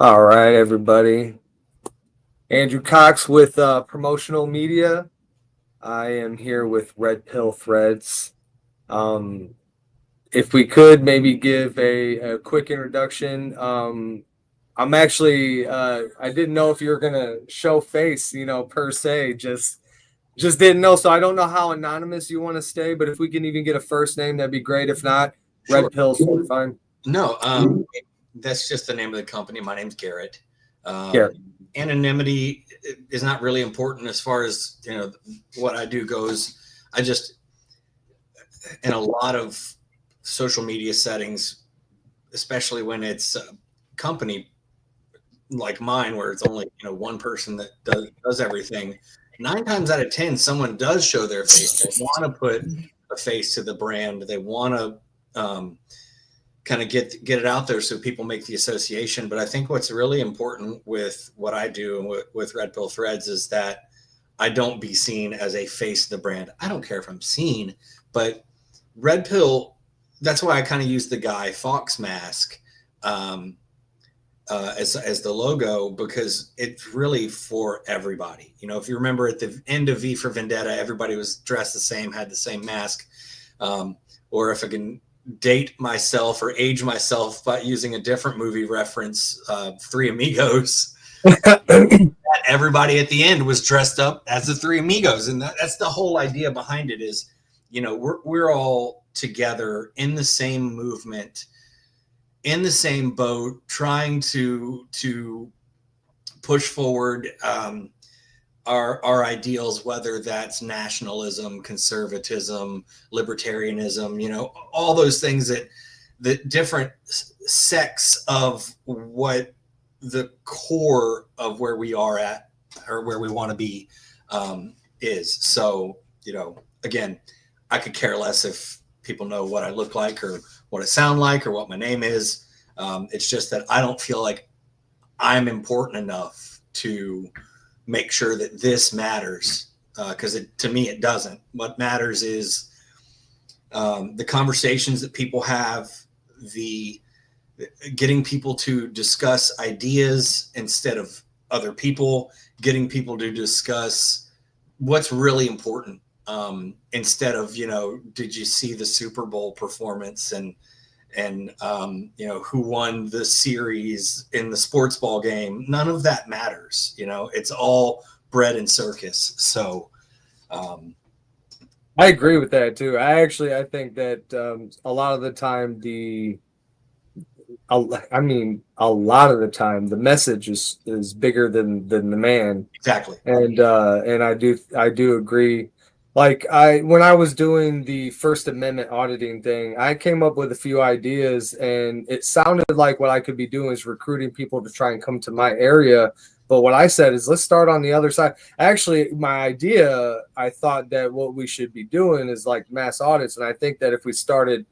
All right, everybody. Andrew Cox with Promotional Media. I am here with Red Pill Threads. Um, if we could maybe give a quick introduction. I'm actually I didn't know if you were gonna show face, per se. Just didn't know. So I don't know how anonymous you want to stay, but if we can even get a first name, that'd be great. If not, Sure. Red Pill's fine. No, that's just the name of the company. My name's Garrett. Yeah. Anonymity is not really important as far as what I do goes. I just in a lot of social media settings, especially when it's a company like mine where it's only one person that does everything. 9 times out of 10, someone does show their face. They want to put a face to the brand. They want to kind of get it out there so people make the association. But I think what's really important with what I do and with Red Pill Threads is that I don't be seen as a face of the brand. I don't care if I'm seen, but Red Pill, that's why I kind of use the Guy Fawkes mask as the logo, because it's really for everybody. If you remember at the end of V for Vendetta, everybody was dressed the same, had the same mask. Or if I can date myself or age myself by using a different movie reference, Three Amigos. Everybody at the end was dressed up as the Three Amigos, and that's the whole idea behind it. Is we're all together in the same movement, in the same boat, trying to push forward our ideals, whether that's nationalism, conservatism, libertarianism, all those things that the different sects of what the core of where we are at or where we want to be is. So, again, I could care less if people know what I look like or what I sound like or what my name is. It's just that I don't feel like I'm important enough to make sure that this matters, because to me it doesn't. What matters is the conversations that people have, the getting people to discuss ideas instead of other people, getting people to discuss what's really important, instead of did you see the Super Bowl performance and who won the series in the sports ball game. None of that matters. It's all bread and circus. So I agree with that too. I think that a lot of the time a lot of the time the message is bigger than the man. exactly. And I do agree. Like when I was doing the First Amendment auditing thing, I came up with a few ideas, and it sounded like what I could be doing is recruiting people to try and come to my area. But what I said is, let's start on the other side. Actually, my idea, I thought that what we should be doing is like mass audits, and I think that if we started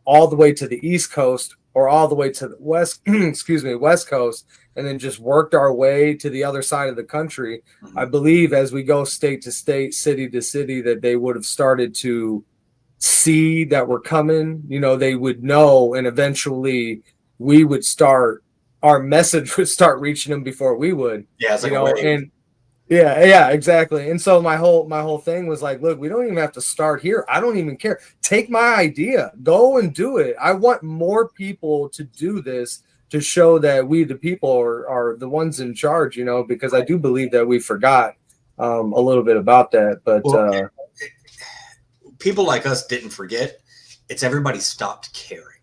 all the way to the East Coast or all the way to the West, West Coast, and then just worked our way to the other side of the country. Mm-hmm. I believe as we go state to state, city to city, that they would have started to see that we're coming. They would know, and eventually we would start, our message would start reaching them before we would. Yeah, it's like a wave. And yeah, exactly. And so my whole thing was like, look, we don't even have to start here. I don't even care. Take my idea, go and do it. I want more people to do this to show that we, the people, are the ones in charge. Because I do believe that we forgot a little bit about that. But Well, people like us didn't forget. It's everybody stopped caring.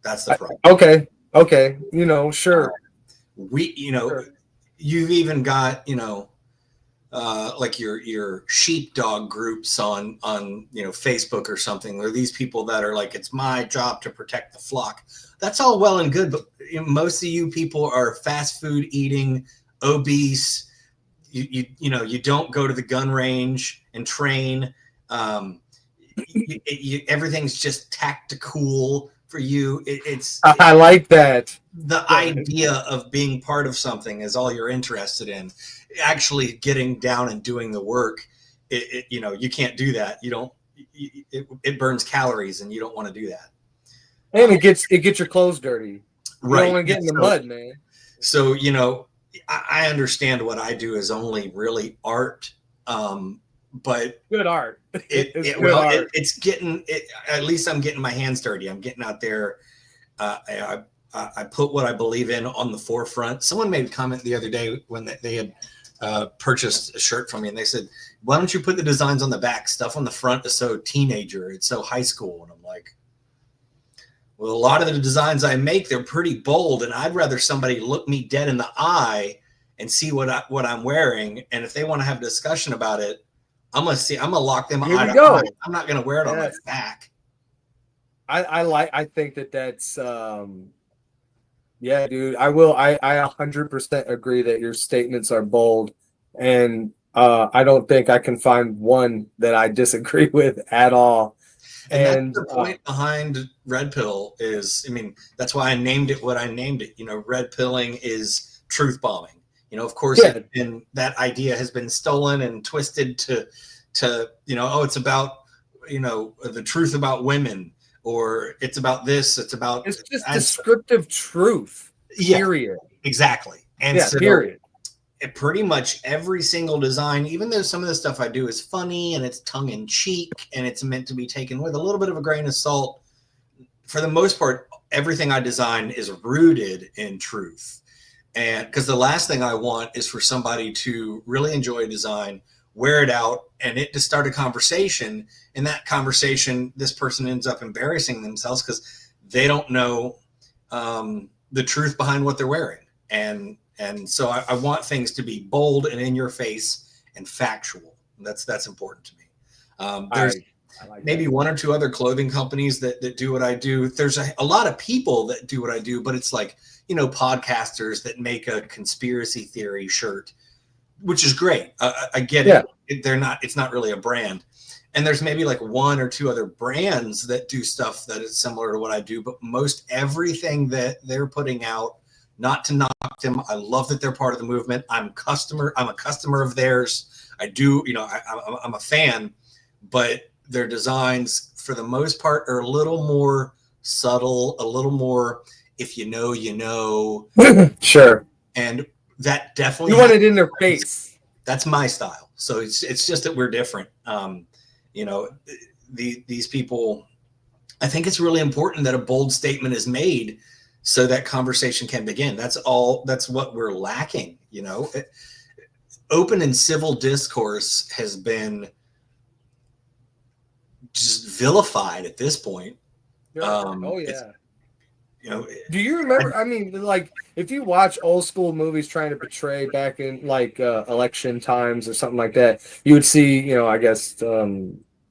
That's the problem. Okay, sure. We, Sure. you've even got like your sheepdog groups on Facebook or something, or these people that are like, it's my job to protect the flock. That's all well and good, but most of you people are fast food eating, obese. You don't go to the gun range and train. Everything's just tactical for you. I like that. The idea of being part of something is all you're interested in. Actually getting down and doing the work, you can't do that. You don't. It burns calories, and you don't want to do that. And it gets your clothes dirty. You Right. don't want to get in the mud, man. So, you know, I understand what I do is only really art, but Good art. it, It's it good well, art. it's getting it. At least I'm getting my hands dirty. I'm getting out there. I put what I believe in on the forefront. Someone made a comment the other day when they had purchased a shirt from me, and they said, "Why don't you put the designs on the back? Stuff on the front is so teenager. It's so high school." And I'm like, well, a lot of the designs I make, they're pretty bold, and I'd rather somebody look me dead in the eye and see what I'm wearing. And if they want to have a discussion about it, I'm gonna lock them Here eye we to go. eye. I'm not gonna wear it on my Yes. back. I think that's yeah, dude. I 100% agree that your statements are bold, and I don't think I can find one that I disagree with at all. And that's And the point behind red pill is, I mean, that's why I named it what I named it. You know, red pilling is truth bombing. You know, of course, yeah, that idea has been stolen and twisted to, you know, oh, it's about, you know, the truth about women, or it's about this, it's about, it's just and descriptive truth. yeah, Period. exactly. And Yeah, so period. pretty much every single design, even though some of the stuff I do is funny and it's tongue in cheek and it's meant to be taken with a little bit of a grain of salt, for the most part, everything I design is rooted in truth. And because the last thing I want is for somebody to really enjoy a design, wear it out, and it to start a conversation. In that conversation, this person ends up embarrassing themselves because they don't know the truth behind what they're wearing. And so I want things to be bold and in your face and factual. That's important to me. There's I like maybe that. one or two other clothing companies that do what I do. There's a lot of people that do what I do, but it's like, you know, podcasters that make a conspiracy theory shirt, which is great. I get Yeah. it. It's not really a brand. And there's maybe like one or two other brands that do stuff that is similar to what I do, but most everything that they're putting out, not to knock them. I love that they're part of the movement. I'm a customer of theirs. I do, you know, I'm a fan, but their designs for the most part are a little more subtle, a little more, if you know, you know. Sure. And that definitely You want it in their face. that's my style. So it's just that we're different. You know, these people, I think it's really important that a bold statement is made so that conversation can begin. That's what we're lacking. You know, open and civil discourse has been just vilified at this point. Oh yeah. You know, Do you remember? I mean, like, if you watch old school movies trying to portray back in like election times or something like that, you would see, you know, I guess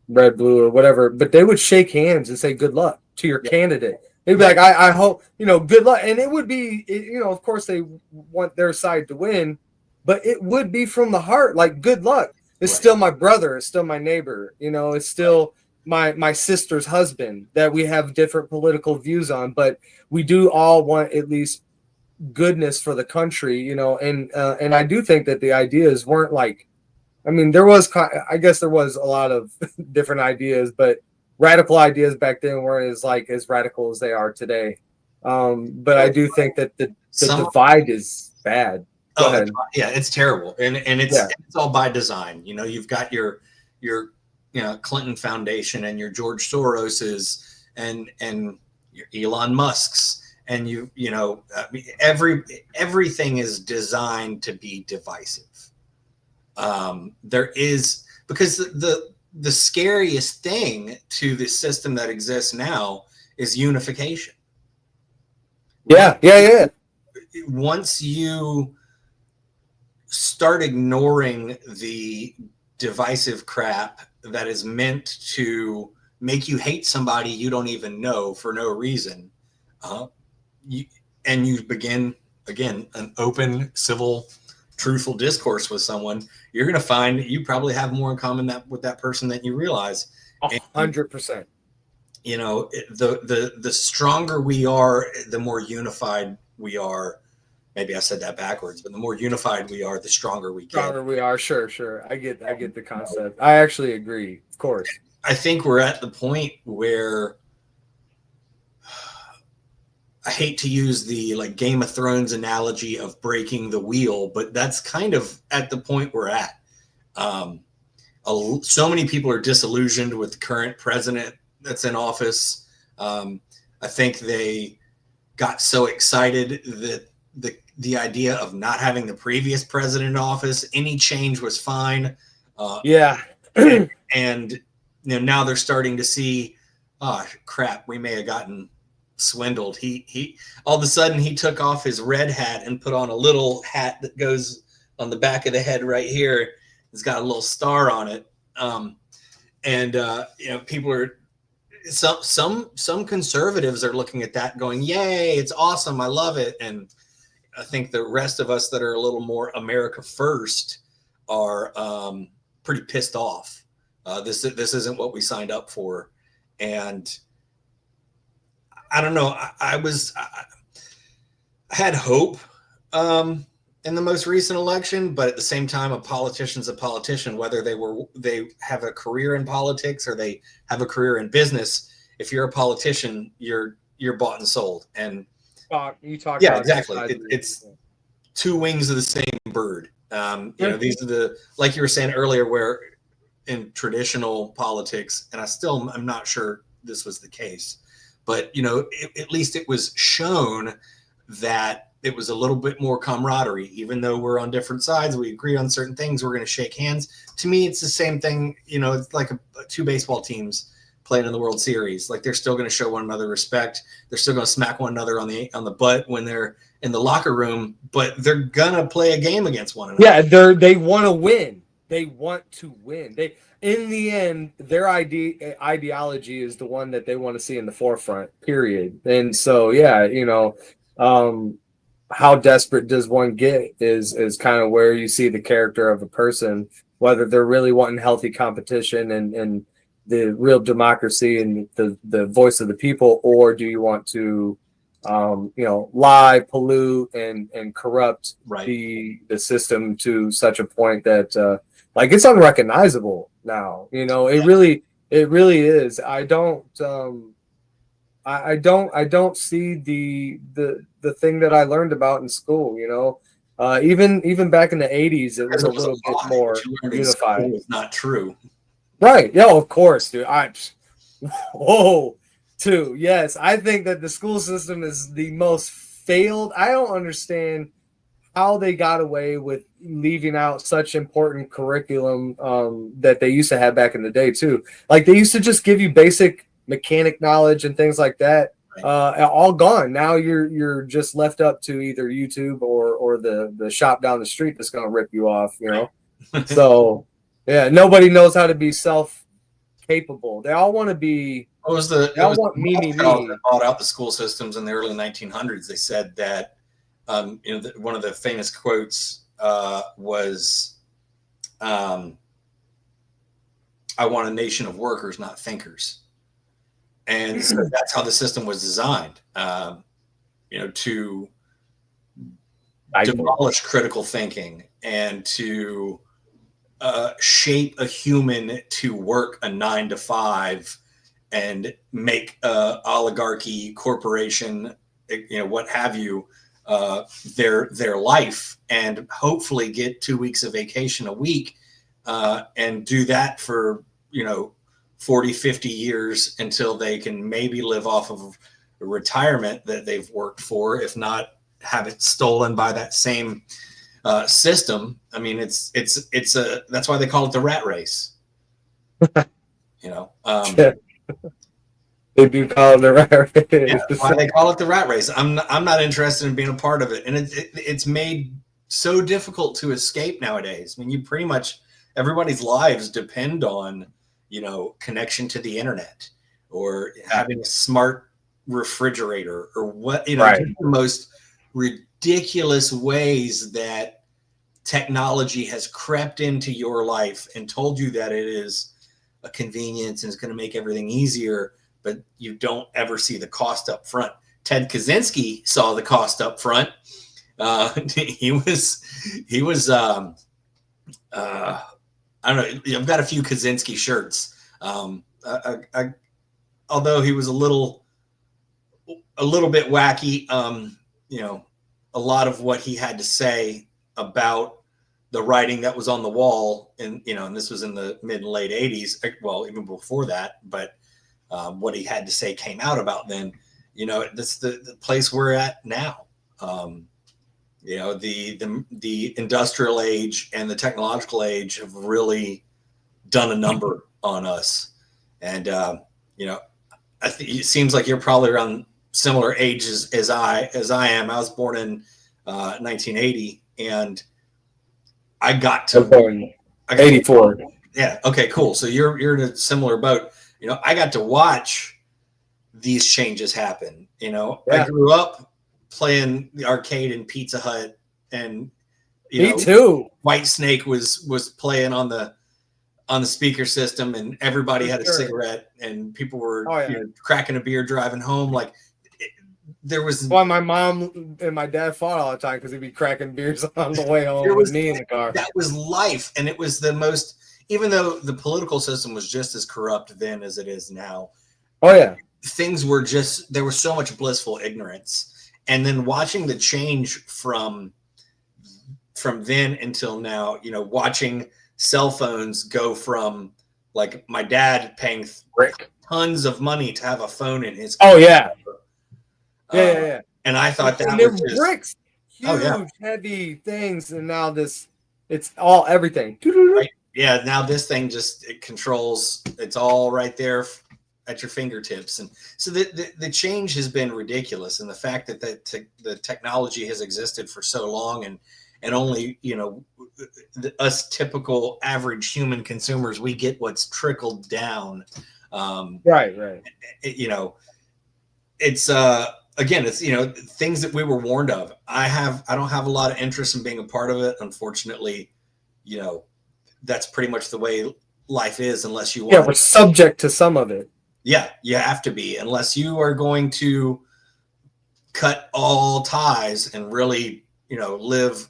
red, blue, or whatever, but they would shake hands and say good luck to your candidate. They'd be like, I hope, you know, good luck. And it would be, you know, of course they want their side to win, but it would be from the heart, like good luck. It's right. still my brother, it's still my neighbor, you know, it's still my sister's husband that we have different political views on, but we do all want at least goodness for the country, you know. And I do think that the ideas weren't like, I mean, I guess there was a lot of different ideas, but radical ideas back then weren't as radical as they are today. But I do think that the divide is bad. Go ahead. Yeah, it's terrible, and it's all by design. You know, you've got your you know, Clinton Foundation and your George Soros's and your Elon Musk's, and you know, I mean, everything is designed to be divisive. There is, because the scariest thing to the system that exists now is unification. Yeah. Once you start ignoring the divisive crap that is meant to make you hate somebody you don't even know for no reason, you begin again an open, civil, truthful discourse with someone, you're going to find that you probably have more in common with that person than you realize. 100%. You know, the stronger we are, the more unified we are. Maybe I said that backwards, but the more unified we are, the stronger we get. Stronger we are, sure. I get the concept. I actually agree, of course. I think we're at the point where I hate to use the like Game of Thrones analogy of breaking the wheel, but that's kind of at the point we're at. Um, so many people are disillusioned with the current president that's in office. I think they got so excited that the idea of not having the previous president in office, any change was fine. Yeah. And you know, now they're starting to see, oh crap, we may have gotten swindled. He all of a sudden he took off his red hat and put on a little hat that goes on the back of the head right here. It's got a little star on it. And you know, people are some conservatives are looking at that going, yay, it's awesome, I love it. And I think the rest of us that are a little more America first are pretty pissed off. This isn't what we signed up for. And I don't know. I had hope in the most recent election, but at the same time, a politician's a politician, whether they have a career in politics or they have a career in business. If you're a politician, you're bought and sold. And You talk. yeah, about exactly. It's two wings of the same bird. You know, these are the, like you were saying earlier, where in traditional politics, and I'm not sure this was the case, but you know, at least it was shown that it was a little bit more camaraderie. Even though we're on different sides, we agree on certain things, we're going to shake hands. To me, it's the same thing. You know, it's like two baseball teams playing in the World Series. Like, they're still going to show one another respect. They're still going to smack one another on the butt when they're in the locker room, but they're going to play a game against one another. Yeah, they want to win. They want to win. In the end, their ideology is the one that they want to see in the forefront, period. And so, yeah, you know, how desperate does one get is kind of where you see the character of a person, whether they're really wanting healthy competition and the real democracy and the voice of the people, or do you want to you know, lie, pollute, and corrupt the system to such a point that like it's unrecognizable now. You know, it really is. I don't see the thing that I learned about in school. You know, even back in the 80s, it was a little bit more unified. It's not true. Right. Yeah, of course, dude. Whoa. Too. Yes, I think that the school system is the most failed. I don't understand how they got away with leaving out such important curriculum that they used to have back in the day too. Like, they used to just give you basic mechanic knowledge and things like that. All gone. Now you're just left up to either YouTube or the shop down the street that's going to rip you off. You know. So yeah, nobody knows how to be self-capable. They all want to be. That bought out the school systems in the early 1900s. They said that you know, one of the famous quotes was, "I want a nation of workers, not thinkers," and so that's how the system was designed. You know, to demolish critical thinking and to shape a human to work a 9 to 5. And make oligarchy, corporation, you know, what have you, their life, and hopefully get 2 weeks of vacation a week, and do that for, you know, 40, 50 years until they can maybe live off of a retirement that they've worked for, if not have it stolen by that same system. I mean, it's that's why they call it the rat race. You know. They do call it the rat race. Yeah, why they call it the rat race. I'm not interested in being a part of it, and it's made so difficult to escape nowadays. I mean, you pretty much everybody's lives depend on, you know, connection to the internet or having a smart refrigerator or what, you know, the most ridiculous ways that technology has crept into your life and told you that it is a convenience and it's going to make everything easier, but you don't ever see the cost up front. Ted Kaczynski saw the cost up front. He was I don't know. I've got a few Kaczynski shirts. Although he was a little a little bit wacky. You know, a lot of what he had to say about the writing that was on the wall, and you know, and this was in the mid and late '80s. Well, even before that, but what he had to say came out about then. You know, that's the place we're at now. You know, the industrial age and the technological age have really done a number on us, and you know, I think it seems like you're probably around similar ages as I am. I was born in 1980, and I got to born I got 84. yeah. Okay. Cool. So you're in a similar boat. You know, I got to watch these changes happen. You know, Yeah. I grew up playing the arcade in Pizza Hut, and you Me know, too. White Snake was playing on the speaker system, and everybody had a Sure. cigarette, and people were Oh, yeah. you know, cracking a beer driving home. Like there was Why my mom and my dad fought all the time because he'd be cracking beers on the way home There with was- me in the car. that was life, and it was the most. Even though the political system was just as corrupt then as it is now, Oh yeah. things were just there was so much blissful ignorance, and then watching the change from then until now, you know, watching cell phones go from like my dad paying Brick. tons of money to have a phone in his Oh yeah. uh, Yeah. and I thought that And they're was just bricks, huge, Oh, yeah. heavy things, and now it's all everything. Right. Yeah, now this thing just it controls. It's all right there at your fingertips, and so the change has been ridiculous, and the fact that the technology has existed for so long, and only you know us typical average human consumers, we get what's trickled down. Right. You know, it's again, it's you know things that we were warned of. I don't have a lot of interest in being a part of it, unfortunately. You know, that's pretty much the way life is, unless you want. Yeah, we're subject to some of it. Yeah, you have to be, unless you are going to cut all ties and really, you know, live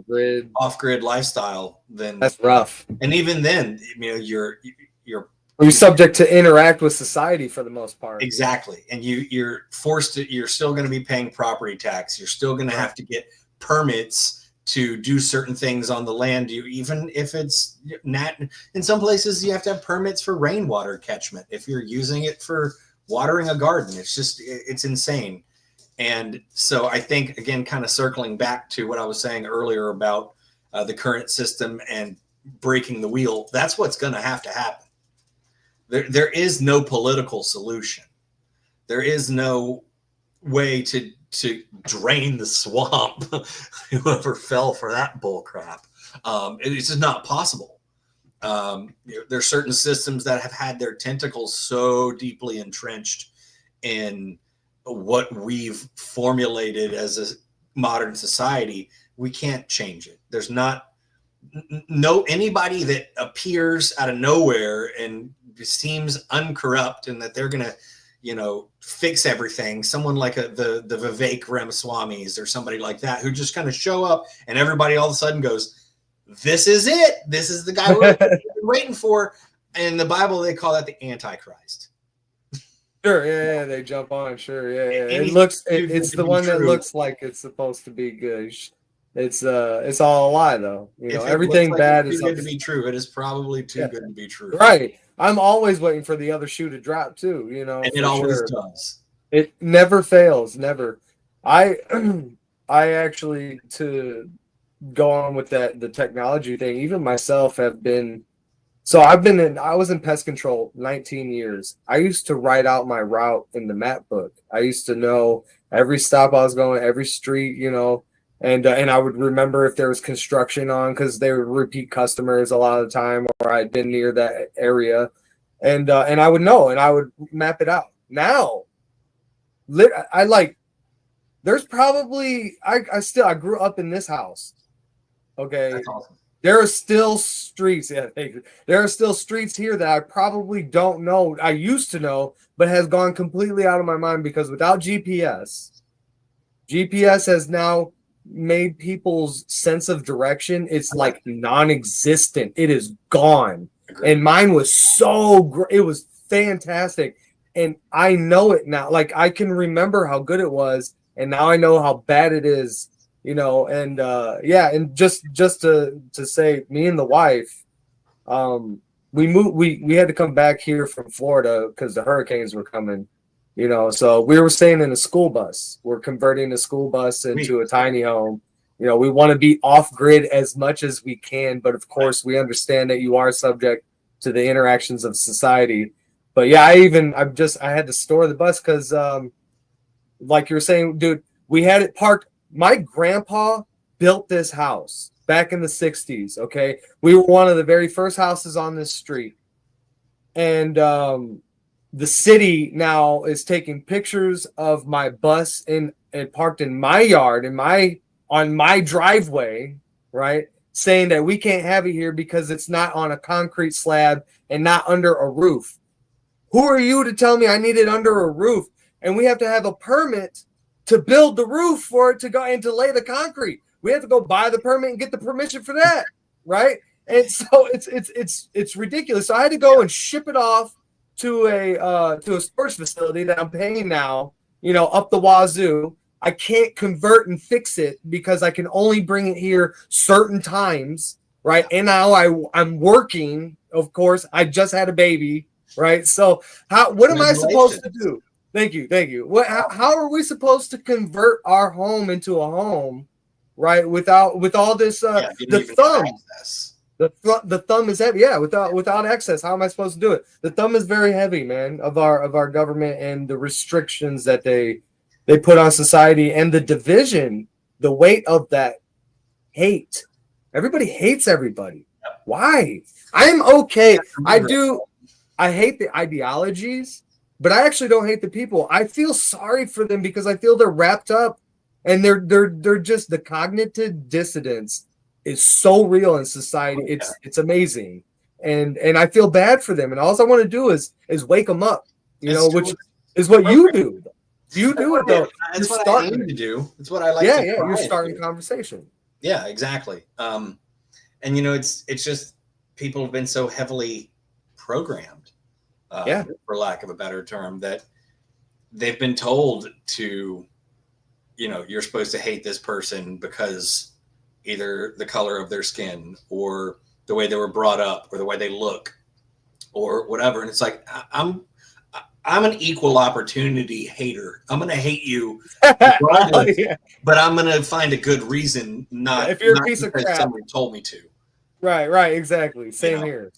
Grid. off-grid lifestyle. Then That's rough. and even then, you know, you're You're subject to interact with society for the most part. exactly, and you're forced to. You're still going to be paying property tax. You're still going to have to get permits to do certain things on the land. You even if it's not in some places you have to have permits for rainwater catchment if you're using it for watering a garden. It's insane. And so I think again, kind of circling back to what I was saying earlier about the current system and breaking the wheel, that's what's going to have to happen. There is no political solution. There is no way to drain the swamp. Whoever fell for that bull crap. It's just not possible. There's certain systems that have had their tentacles so deeply entrenched in what we've formulated as a modern society, we can't change it. There's not anybody that appears out of nowhere and seems uncorrupt and that they're gonna you know, fix everything. Someone like the Vivek Ramaswamis or somebody like that who just kind of show up and everybody all of a sudden goes, "This is it. This is the guy we're waiting for." In the Bible, they call that the Antichrist. Sure, yeah, they jump on. Sure, yeah. Anything It looks. too good It's to the be one that true. looks like it's supposed to be good. It's all a lie though. You know, If it everything looks like bad it's is too good to be true. It is probably too Yeah. good to be true. right. I'm always waiting for the other shoe to drop too. You know, And it for always sure. does. It never fails. Never. I I actually to go on with the technology thing. Even myself have been. So I was in pest control 19 years. I used to write out my route in the map book. I used to know every stop I was going, every street, you know, and I would remember if there was construction on because they were repeat customers a lot of the time, or I'd been near that area, and I would know and I would map it out. Now, I like. There's probably I grew up in this house. Okay. That's awesome. There are still streets. Yeah, there are still streets here that I probably don't know. I used to know, but has gone completely out of my mind because without GPS has now made people's sense of direction. It's like non-existent. It is gone. Agreed. And mine was so great. It was fantastic. and I know it now. Like I can remember how good it was, and now I know how bad it is. And yeah, and just to say, me and the wife, we moved. We had to come back here from Florida because the hurricanes were coming. So we were staying in a school bus. We're converting the school bus into a tiny home. We want to be off grid as much as we can, but of course we understand that you are subject to the interactions of society. But yeah, I had to store the bus because, like you were saying, dude, we had it parked. My grandpa built this house back in the 60s. Okay. We were one of the very first houses on this street. And, the city now is taking pictures of my bus and parked in my yard, on my driveway, right? Saying that we can't have it here because it's not on a concrete slab and not under a roof. Who are you to tell me I need it under a roof? And we have to have a permit to build the roof for it to go and to lay the concrete. We have to go buy the permit and get the permission for that, right? And so it's ridiculous. So I had to go and ship it off to a storage facility that I'm paying now, up the wazoo. I can't convert and fix it because I can only bring it here certain times, right? And now I'm working, of course. I just had a baby, right? So what am I supposed to do? Thank you. How are we supposed to convert our home into a home, right? With all this the thumb. The thumb is heavy, yeah. Without access, how am I supposed to do it? The thumb is very heavy, man, of our government and the restrictions that they put on society and the division, the weight of that hate. Everybody hates everybody. Why? I'm okay. I hate the ideologies, but I actually don't hate the people. I feel sorry for them because I feel they're wrapped up, and they're just, the cognitive dissonance is so real in society. It's amazing, and I feel bad for them. And all I want to do is wake them up, which is what you do. You do it though. That's what I aim to do. It's what I like. Yeah, you're starting conversation. Yeah, exactly. And it's just people have been so heavily programmed, for lack of a better term, that they've been told to, you're supposed to hate this person because either the color of their skin or the way they were brought up or the way they look or whatever. And it's like, I'm an equal opportunity hater. I'm going to hate you, but I'm going to find a good reason. Not if you're a piece of crap. Somebody told me to. Right. Exactly. Same here.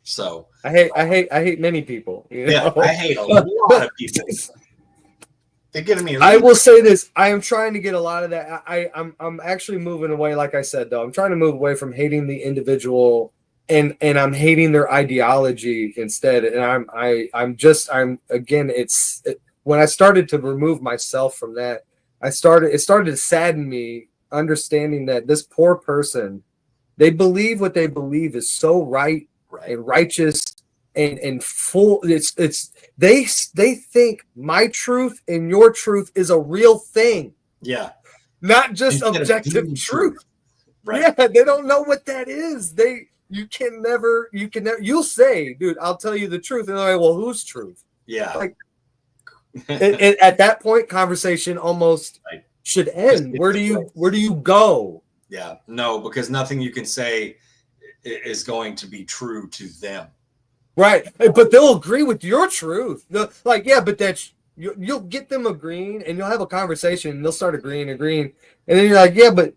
So I hate many people. Yeah, I hate a lot of people. They're giving me. I will say this: I am trying to get a lot of that. I'm actually moving away. Like I said, though, I'm trying to move away from hating the individual, and I'm hating their ideology instead. And I'm again. When I started to remove myself from that, it started to sadden me, understanding that this poor person, they believe what they believe is so right and righteous and full. They think my truth and your truth is a real thing. Yeah. Not just objective truth. Right. Yeah, they don't know what that is. You'll say, dude, I'll tell you the truth. And they're like, well, whose truth? Yeah. Like at that point, conversation almost should end. Where do you go? Yeah. No, because nothing you can say is going to be true to them. Right, but they'll agree with your truth. But you'll get them agreeing, and you'll have a conversation, and they'll start agreeing, and then you're like, yeah, but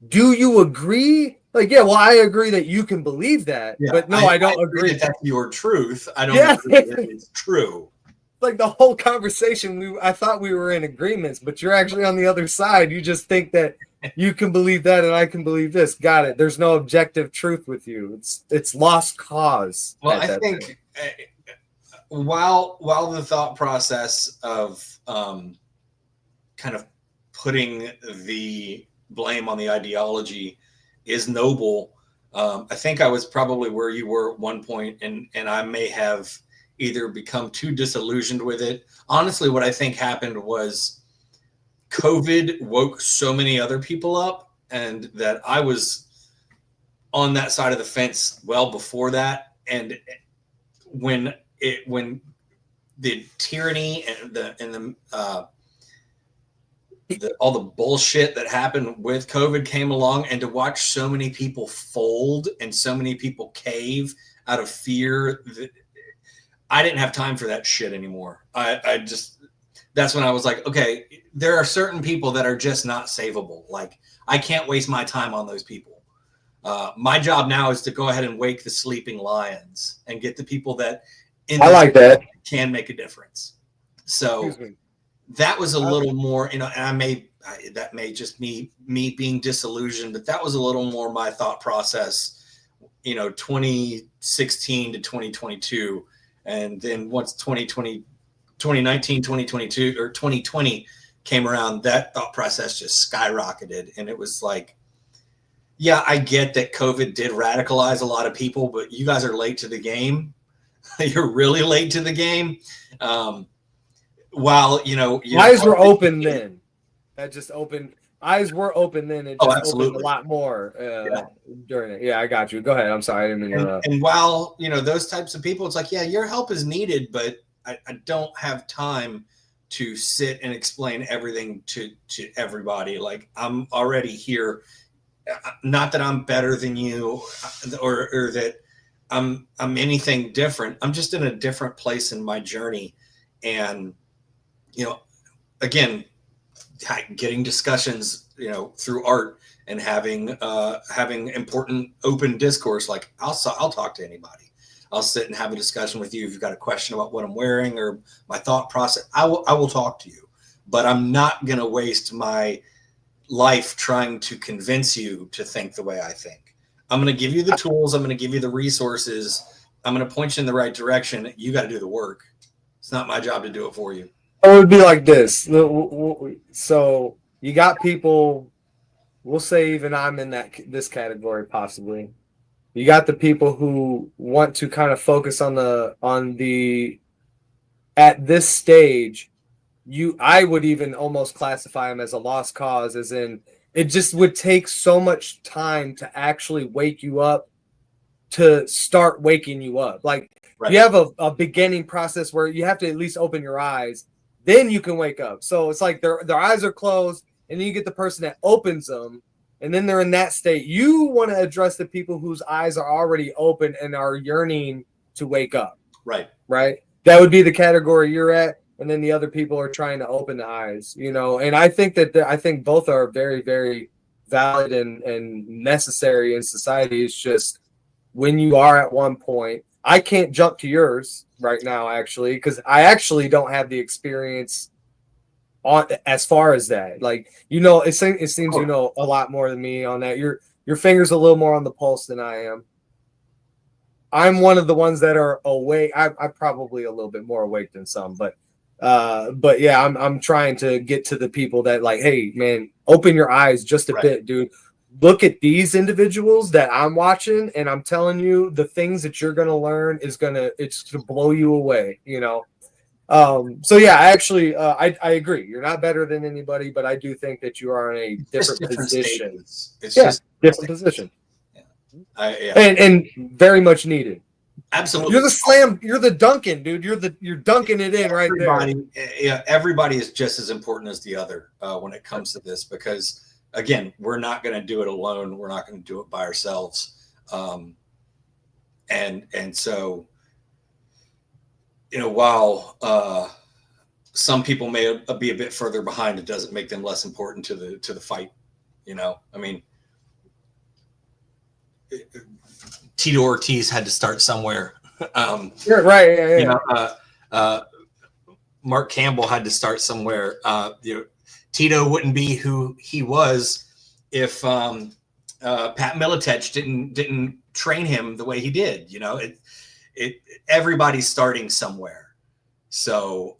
do you agree? Well, I agree that you can believe that, but no, I don't agree. That's your truth. I don't agree that it's true. Like the whole conversation, I thought we were in agreements, but you're actually on the other side. You just think that you can believe that and I can believe this. Got it. There's no objective truth with you. It's lost cause. Well, I think while the thought process of kind of putting the blame on the ideology is noble, I think I was probably where you were at one point, and I may have either become too disillusioned with it. Honestly, what I think happened was COVID woke so many other people up, and that I was on that side of the fence well before that. And when the tyranny and all the bullshit that happened with COVID came along, and to watch so many people fold and so many people cave out of fear, I didn't have time for that shit anymore. I just, that's when I was like, okay, there are certain people that are just not savable. Like, I can't waste my time on those people. My job now is to go ahead and wake the sleeping lions and get the people that I like that. can make a difference. So that was a little more, you know, and that may just me being disillusioned, but that was a little more my thought process, you know, 2016 to 2022. And then once 2019, 2022 or 2020 came around, that thought process just skyrocketed. And it was like, yeah, I get that COVID did radicalize a lot of people, but you guys are late to the game. You're really late to the game. While, you know, eyes were open then. That just opened. Eyes were open then. It just opened a lot more during it. Yeah, I got you. Go ahead. I'm sorry. I didn't mean to. And while, you know, those types of people, it's like, yeah, your help is needed, but I don't have time to sit and explain everything to everybody. Like, I'm already here. Not that I'm better than you or that I'm anything different. I'm just in a different place in my journey. And, you know, again, getting discussions, you know, through art and having important open discourse. Like, I'll talk to anybody. I'll sit and have a discussion with you. If you've got a question about what I'm wearing or my thought process, I will talk to you, but I'm not going to waste my life trying to convince you to think the way I think. I'm going to give you the tools. I'm going to give you the resources. I'm going to point you in the right direction. You got to do the work. It's not my job to do it for you. It would be like this. So you got people, we'll say even I'm in this category possibly. You got the people who want to kind of focus on the at this stage, I would even almost classify them as a lost cause, as in it just would take so much time to actually wake you up, to start waking you up. Like, you have a beginning process where you have to at least open your eyes, then you can wake up. So it's like their eyes are closed, and then you get the person that opens them, and then they're in that state. You want to address the people whose eyes are already open and are yearning to wake up. Right. That would be the category you're at. And then the other people are trying to open the eyes, you know. And I think I think both are very, very valid and necessary in society. It's just when you are at one point, I can't jump to yours right now, actually, because I actually don't have the experience on as far as that. Like, you know, it seems you know a lot more than me on that. Your finger's a little more on the pulse than I am. I'm one of the ones that are awake. I'm probably a little bit more awake than some, but yeah, I'm trying to get to the people that, like, hey man, open your eyes just a bit, dude. Look at these individuals that I'm watching, and I'm telling you, the things that you're gonna learn it's gonna blow you away, you know. So yeah, I actually I agree. You're not better than anybody, but I do think that you are in a different position. It's just different position. Yeah. And very much needed. Absolutely. You're the Duncan, dude. You're dunking it in right there. Yeah, everybody is just as important as the other when it comes to this, because again, we're not going to do it alone. We're not going to do it by ourselves. And so, you know, while some people may be a bit further behind, it doesn't make them less important to the fight. You know, I mean, Tito Ortiz had to start somewhere. You're right. Yeah. You know, Mark Campbell had to start somewhere. You know, Tito wouldn't be who he was if Pat Miletich didn't train him the way he did. You know, everybody's starting somewhere. So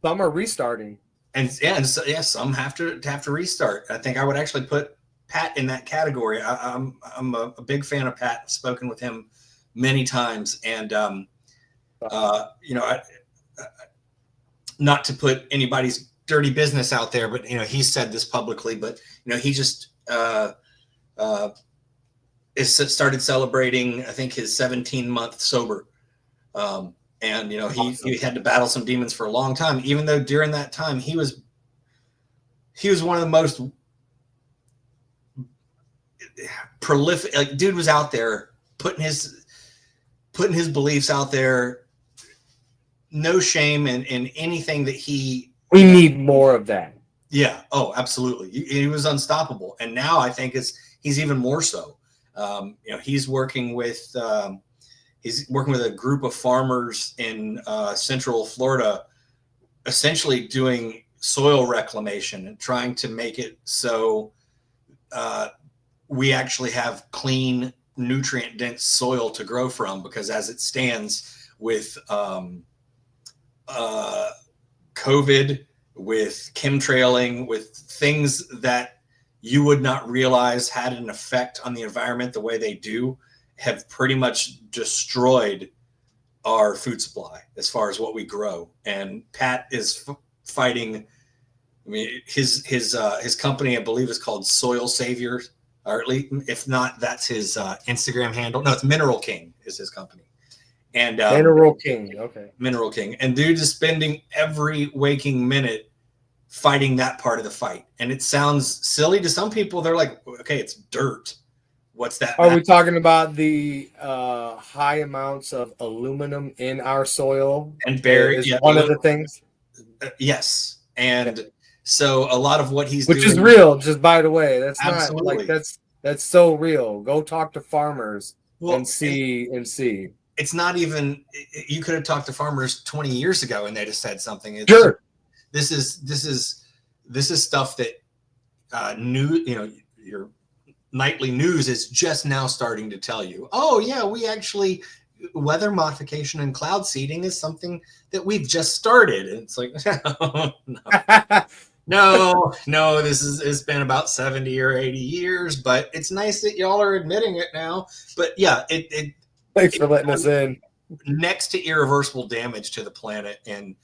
some are restarting, and some have to restart. I think I would actually put Pat in that category. I'm a big fan of Pat. I've spoken with him many times, and you know, not to put anybody's dirty business out there, but you know, he said this publicly. But you know, he just started celebrating, I think, his 17-month sober, And he Awesome. he had to battle some demons for a long time, even though during that time he was one of the most prolific. Like, dude was out there putting his beliefs out there, no shame in anything that we need more of that. Yeah. Oh, absolutely. He was unstoppable, and now I think he's even more so. He's working with a group of farmers in Central Florida, essentially doing soil reclamation and trying to make it so we actually have clean, nutrient-dense soil to grow from. Because as it stands, with COVID, with chemtrailing, with things that you would not realize had an effect on the environment the way they do, have pretty much destroyed our food supply as far as what we grow. And Pat is fighting. I mean, his company, I believe, is called Soil Savior, or at least, if not, that's his Instagram handle. No, it's Mineral King is his company. And Mineral King, okay. Mineral King. And dude is spending every waking minute fighting that part of the fight. And it sounds silly to some people. They're like, okay, it's dirt. What's that? Are we talking about the high amounts of aluminum in our soil? And buried, is one of the things. Yes. And so a lot of what he's doing, which is real, just by the way, that's absolutely not like that's so real. Go talk to farmers and see. It's not even, you could have talked to farmers 20 years ago and they'd have said something. Sure. This is stuff that your nightly news is just now starting to tell you. Oh yeah, we actually, weather modification and cloud seeding is something that we've just started. And it's like, no, it's been about 70 or 80 years, but it's nice that y'all are admitting it now. But yeah, thanks for letting us in. Next to irreversible damage to the planet, and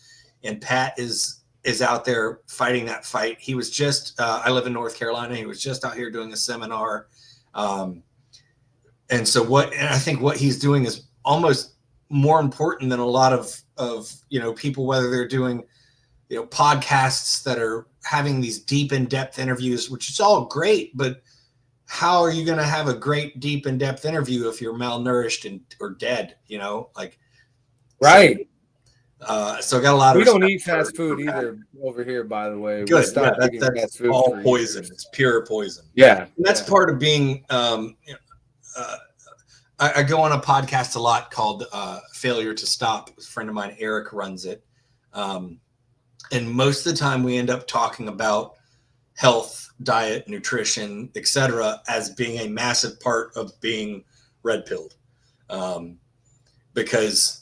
Pat is out there fighting that fight. He was just I live in North Carolina. He was just out here doing a seminar, and I think what he's doing is almost more important than a lot of people, whether they're doing podcasts that are having these deep in-depth interviews, which is all great, but how are you going to have a great deep in-depth interview if you're malnourished or dead? Right. So I got a lot of. We don't eat fast food either over here, by the way. Good. Yeah, that's all poison. It's pure poison. Yeah. And that's part of being. I go on a podcast a lot called Failure to Stop. A friend of mine, Eric, runs it. And most of the time we end up talking about health, diet, nutrition, etc., as being a massive part of being red pilled. Because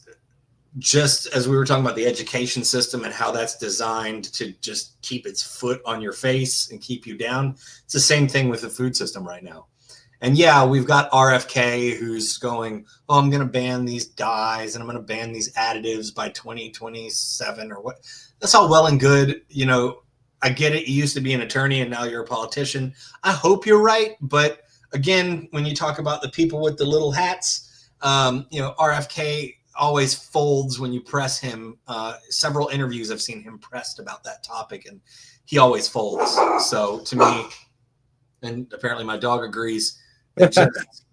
just as we were talking about the education system and how that's designed to just keep its foot on your face and keep you down, it's the same thing with the food system right now. And yeah, we've got RFK who's going, oh, I'm going to ban these dyes and I'm going to ban these additives by 2027 or what. That's all well and good. I get it. You used to be an attorney and now you're a politician. I hope you're right. But again, when you talk about the people with the little hats, RFK always folds when you press him. Several interviews I've seen him pressed about that topic and he always folds. So to me, and apparently my dog agrees, it's just,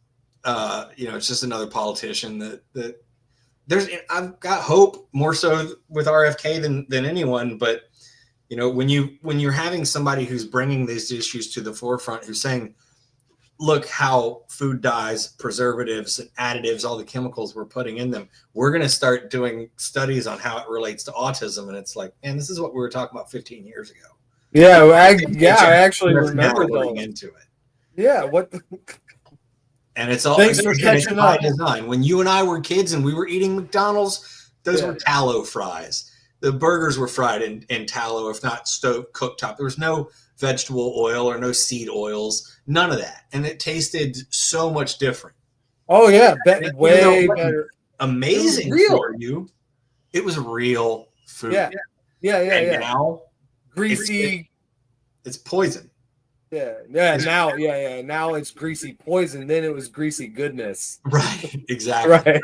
it's just another politician that I've got hope more so with RFK than anyone. But when you're having somebody who's bringing these issues to the forefront, who's saying, look how food dyes, preservatives, and additives, all the chemicals we're putting in them, we're going to start doing studies on how it relates to autism. And it's like, man, this is what we were talking about 15 years ago. Yeah, I actually remember going into it. Yeah, what the... And it's all thanks for catching up. Design. When you and I were kids and we were eating McDonald's, those were tallow fries. The burgers were fried in tallow, if not stove cooktop. There was no vegetable oil or no seed oils, none of that, and it tasted so much different. Oh yeah, way better. Amazing for you. It was real food. Yeah. And now greasy. It's poison. Yeah. Now it's greasy poison. Then it was greasy goodness. Right. Exactly. Right.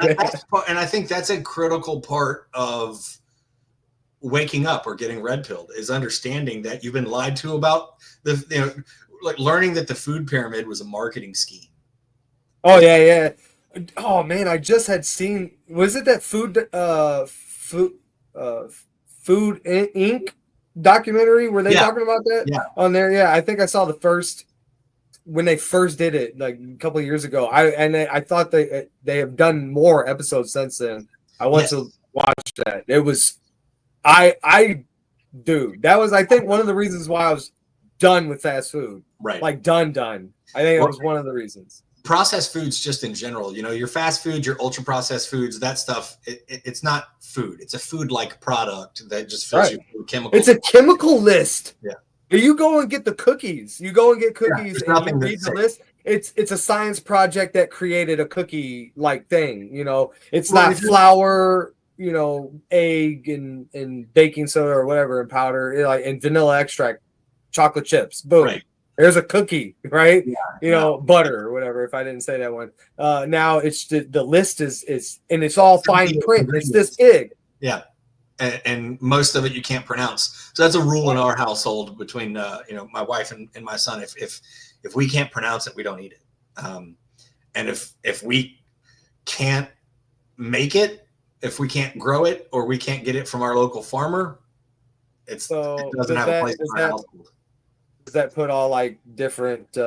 And I think that's a critical part of waking up or getting red pilled, is understanding that you've been lied to about like learning that the food pyramid was a marketing scheme. Oh yeah. Oh man, I just had seen. Was it that uh, Food Inc. documentary? Were they Yeah. talking about that Yeah. on there? Yeah, I think I saw the first when they first did it like a couple of years ago. I thought they have done more episodes since then. I went Yes. to watch that. It was I dude, that was I think one of the reasons why I was done with fast food. Right. Like done. I think that Well, was one of the reasons. processed foods just in general, your fast food, your ultra processed foods, that stuff, it's not food. It's a food like product that just fills Right. you with chemicals. It's a chemical list. Yeah. You go and get the cookies. You go and get cookies there's and nothing you to read the say. list. It's a science project that created a cookie like thing. It's Well, not flour, egg and baking soda or whatever and powder, and vanilla extract, chocolate chips. Boom. Right. There's a cookie, right? Yeah. Butter or whatever. If I didn't say that one, now it's the list is and it's all fine print. It's this big. Yeah. And most of it you can't pronounce. So that's a rule in our household between my wife and my son. If we can't pronounce it, we don't eat it. And if we can't make it, if we can't grow it, or we can't get it from our local farmer, it doesn't have a place in our household. Does that put all like different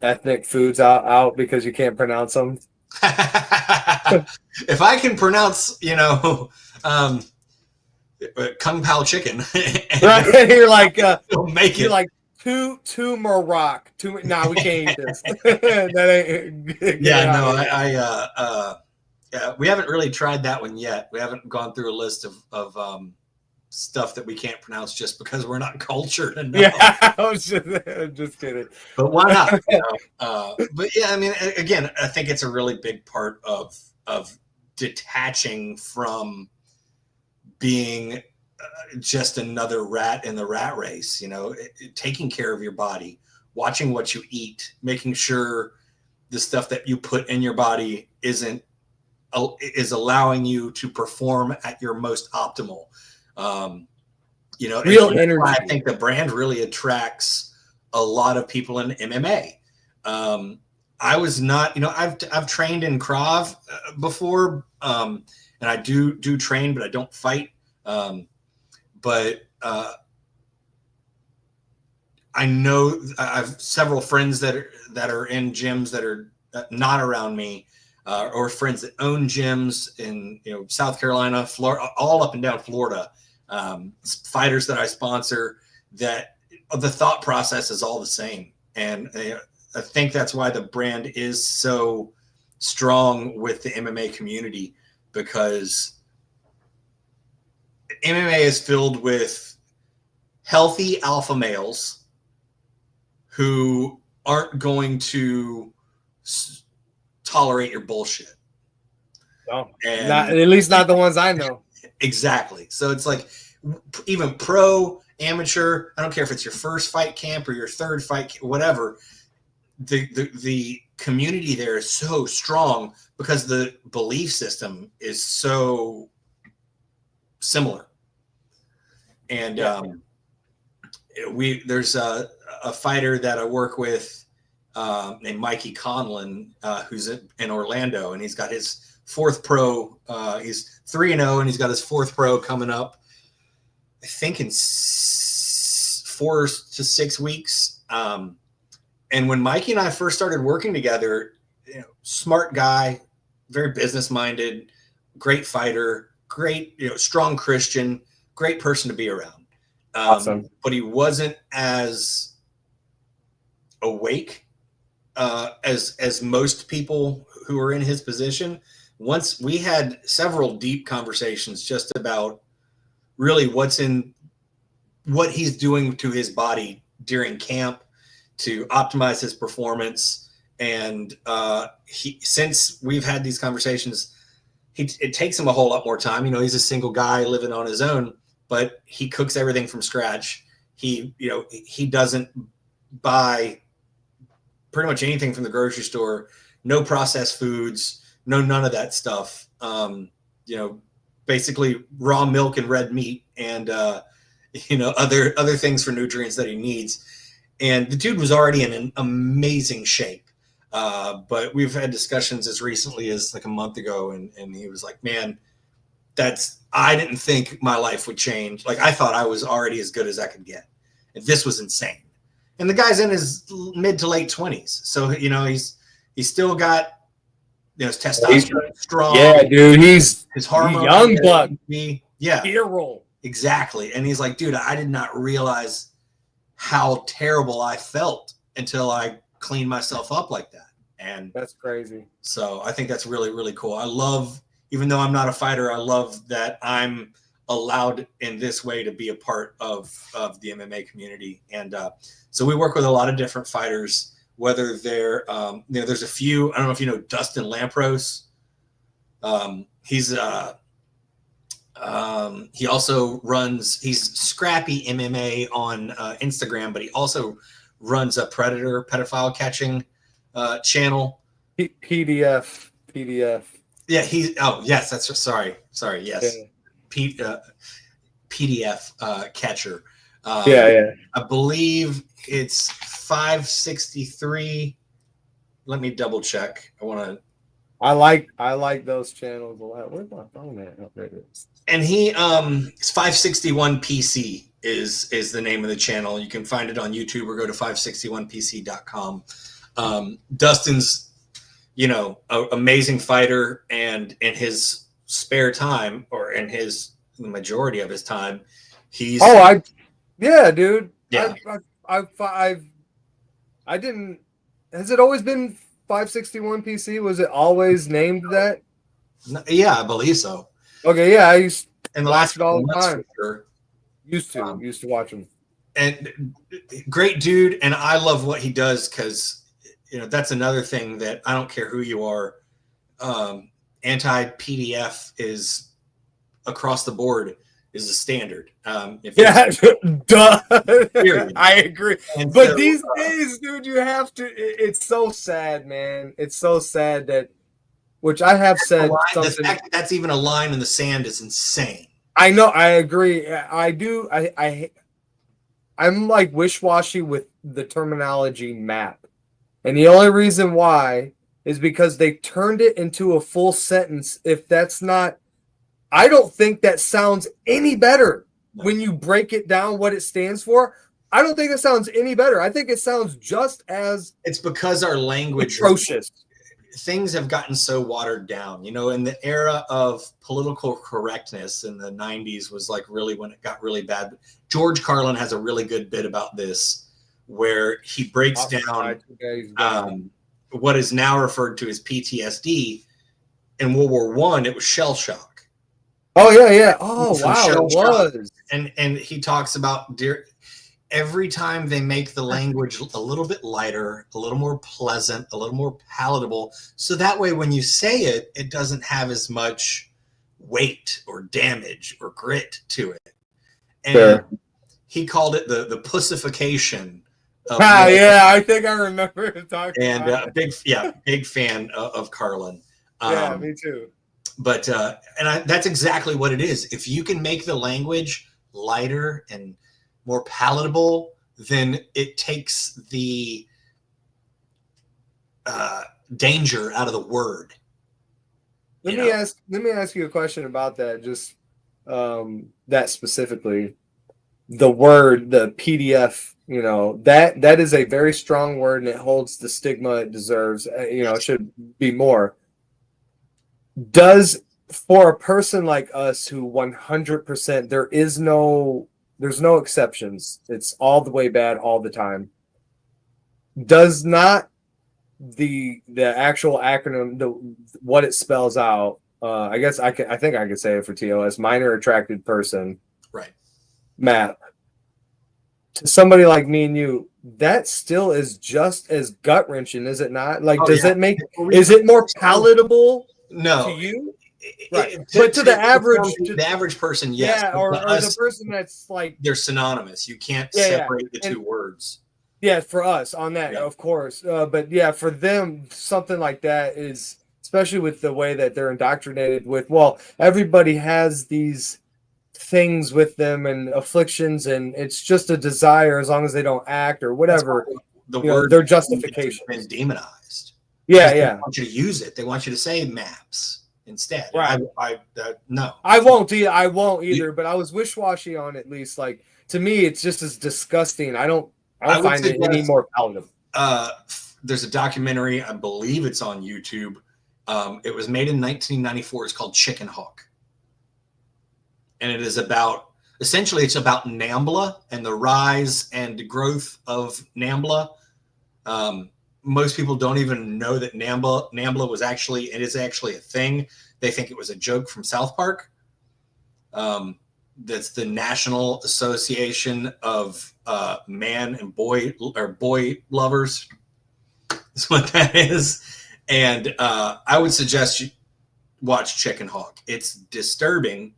ethnic foods out because you can't pronounce them? If I can pronounce, Kung Pao chicken, right? You're like, make you're it. like two Morocco. Nah, we can't eat this. That ain't. Yeah, no, yeah, we haven't really tried that one yet. We haven't gone through a list of stuff that we can't pronounce just because we're not cultured enough. Yeah, I was just kidding. But why not? But yeah, I mean, again, I think it's a really big part of detaching from being just another rat in the rat race. Taking care of your body, watching what you eat, making sure the stuff that you put in your body is allowing you to perform at your most optimal. Real energy. I think the brand really attracts a lot of people in MMA. I was not, I've trained in Krav before, and I do train, but I don't fight. But I know I have several friends that are in gyms that are not around me, or friends that own gyms in South Carolina, Florida, all up and down Florida. Fighters that I sponsor, that the thought process is all the same, and I think that's why the brand is so strong with the MMA community, because MMA is filled with healthy alpha males who aren't going to tolerate your bullshit. No, at least not the ones I know. Exactly. So it's like, even pro, amateur, I don't care if it's your first fight camp or your third fight, whatever, the community there is so strong because the belief system is so similar. And there's a fighter that I work with named Mikey Conlon, who's in Orlando, and he's got his fourth pro. He's 3-0, and he's got his fourth pro coming up, I think, in 4 to 6 weeks. And when Mikey and I first started working together, smart guy, very business minded, great fighter, great, strong Christian, great person to be around. Awesome. But he wasn't as awake as most people who are in his position. Once we had several deep conversations just about really what he's doing to his body during camp to optimize his performance. And since we've had these conversations, it takes him a whole lot more time. He's a single guy living on his own, but he cooks everything from scratch. He doesn't buy pretty much anything from the grocery store. No processed foods, none of that stuff. You know, basically raw milk and red meat, and you know, other things for nutrients that he needs. And the dude was already in an amazing shape. But we've had discussions as recently as like a month ago, and he was like, man, I didn't think my life would change. Like, I thought I was already as good as I could get. And this was insane. And the guy's in his mid to late 20s. So, you know, he's still got, you know, his testosterone strong. Yeah, dude, he's his hormones. Young buck. Yeah. Hero. Exactly. And he's like, dude, I did not realize how terrible I felt until I cleaned myself up like that. And that's crazy. So I think that's really, really cool. I love, even though I'm not a fighter, I love that I'm allowed in this way to be a part of the MMA community. And so we work with a lot of different fighters, whether they're, you know, there's a few, I don't know if you know Dustin Lampros. He also runs, he's Scrappy MMA on Instagram, but he also runs a Predator pedophile catching channel. PDF. Yeah, yes, that's just, sorry, yes. Yeah. PDF catcher. Yeah. I believe it's 563. Let me double check. I like those channels a lot. Where's my phone at? Oh, there it is. And it's 561 PC is the name of the channel. You can find it on YouTube or go to 561pc.com. Dustin's, you know, an amazing fighter, and in his spare time, or in the majority of his time, dude. Yeah. I didn't. Has it always been 561 PC? Was it always named that? Yeah, I believe so. Okay, yeah, I used to watch it all the time. Sure. Used to watch him. And great dude, and I love what he does, because, you know, that's another thing that I don't care who you are. Anti-PDF is across the board is the standard. Duh. I agree. And but so, these days, dude, you have to. It's so sad, man. It's so sad that, which I have said, the fact that that's even a line in the sand is insane. I know. I agree. I do. I'm like wish-washy with the terminology map. And the only reason why is because they turned it into a full sentence. If that's not, I don't think that sounds any better when you break it down what it stands for. I don't think it sounds any better. I think it sounds just as. It's because our language atrocious. Things have gotten so watered down. You know, in the era of political correctness in the 90s was like really when it got really bad. George Carlin has a really good bit about this, where he breaks down what is now referred to as PTSD. In World War I, it was shell shock. Oh, yeah. Oh, wow, it was. And he talks about every time they make the language a little bit lighter, a little more pleasant, a little more palatable, so that way when you say it, it doesn't have as much weight or damage or grit to it. And he called it the pussification. Yeah, I think I remember talking and about it. Big fan of Carlin. Yeah, me too. But that's exactly what it is. If you can make the language lighter and more palatable, then it takes the danger out of the word. Let me ask you a question about that. Just that specifically, the word, the PDF. You know, that is a very strong word, and it holds the stigma it deserves. You know, it should be more. For a person like us who 100%, there's no exceptions. It's all the way bad all the time. Does not the actual acronym, what it spells out, I guess I think I could say it for TOS, minor attracted person. Right. MAP. To somebody like me and you, that still is just as gut wrenching, is it not? Like, is it more palatable to you? Right. But to the average person, yes. Yeah, or the person that's like, they're synonymous. You can't separate the two words. Yeah, for us on that, Yeah. of course. But yeah, for them, something like that is, especially with the way that they're indoctrinated with, well, everybody has these things with them and afflictions, and it's just a desire as long as they don't act or That's whatever, why the you know, word their has been justifications. demonized. Yeah, Because they yeah, want you to use it. They want you to say maps instead. right. No. I won't either. I won't You- either, but I was wish-washy on at least. Like to me, it's just as disgusting. I I don't would find it any suggest more palatable. there's a documentary, I believe it's on YouTube. It was made in 1994. It's called Chicken Hawk. And it is about, essentially, it's about NAMBLA and the rise and growth of NAMBLA. Most people don't even know that NAMBLA was actually, it is actually a thing. They think it was a joke from South Park. That's the National Association of Man and Boy, or Boy Lovers. That's what that is. And I would suggest you watch Chicken Hawk. It's disturbing.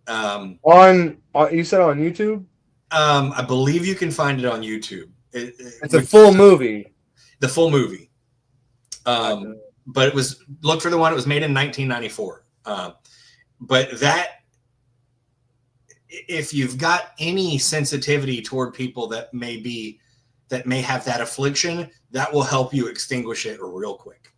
On you said on YouTube? I believe you can find it on YouTube. It's a full movie. The full movie. But look for the one. It was made in 1994. But that, if you've got any sensitivity toward people that may have that affliction, that will help you extinguish it real quick.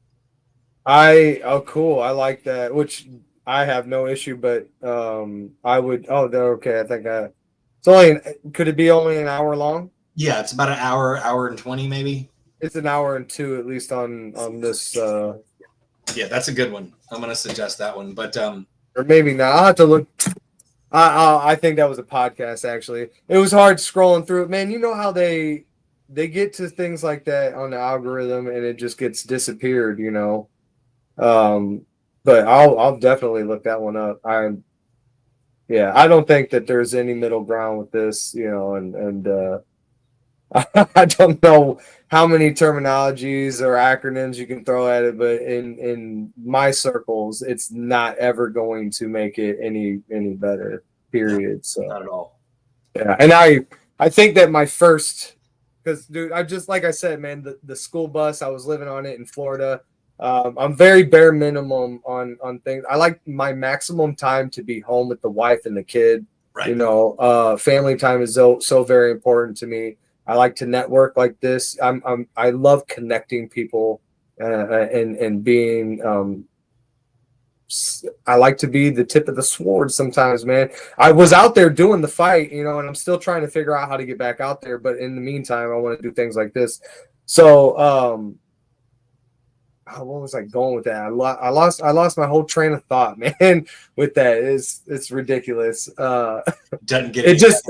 Cool. I like that. Which I have no issue, but I would. Oh, okay. I think it's only. Could it be only an hour long? Yeah, it's about an hour and 20 maybe. It's an hour and two at least on this. Yeah, that's a good one. I'm gonna suggest that one, but or maybe not. I'll have to look. I think that was a podcast. Actually, it was hard scrolling through it. Man, you know how they get to things like that on the algorithm, and it just gets disappeared. You know. But I'll definitely look that one up. I don't think that there's any middle ground with this. You know, and I don't know how many terminologies or acronyms you can throw at it, but in my circles, it's not ever going to make it any better. Period. So not at all. Yeah, and I think that my first, because dude, I just like I said, man, the school bus, I was living on it in Florida. I'm very bare minimum on things. I like my maximum time to be home with the wife and the kid. Right. You know, family time is so very important to me. I like to network like this. I love connecting people and being. I like to be the tip of the sword sometimes, man. I was out there doing the fight, you know, and I'm still trying to figure out how to get back out there. But in the meantime, I want to do things like this. So, what was I going with that? I lost my whole train of thought, man. With that, it's ridiculous. Doesn't get it just.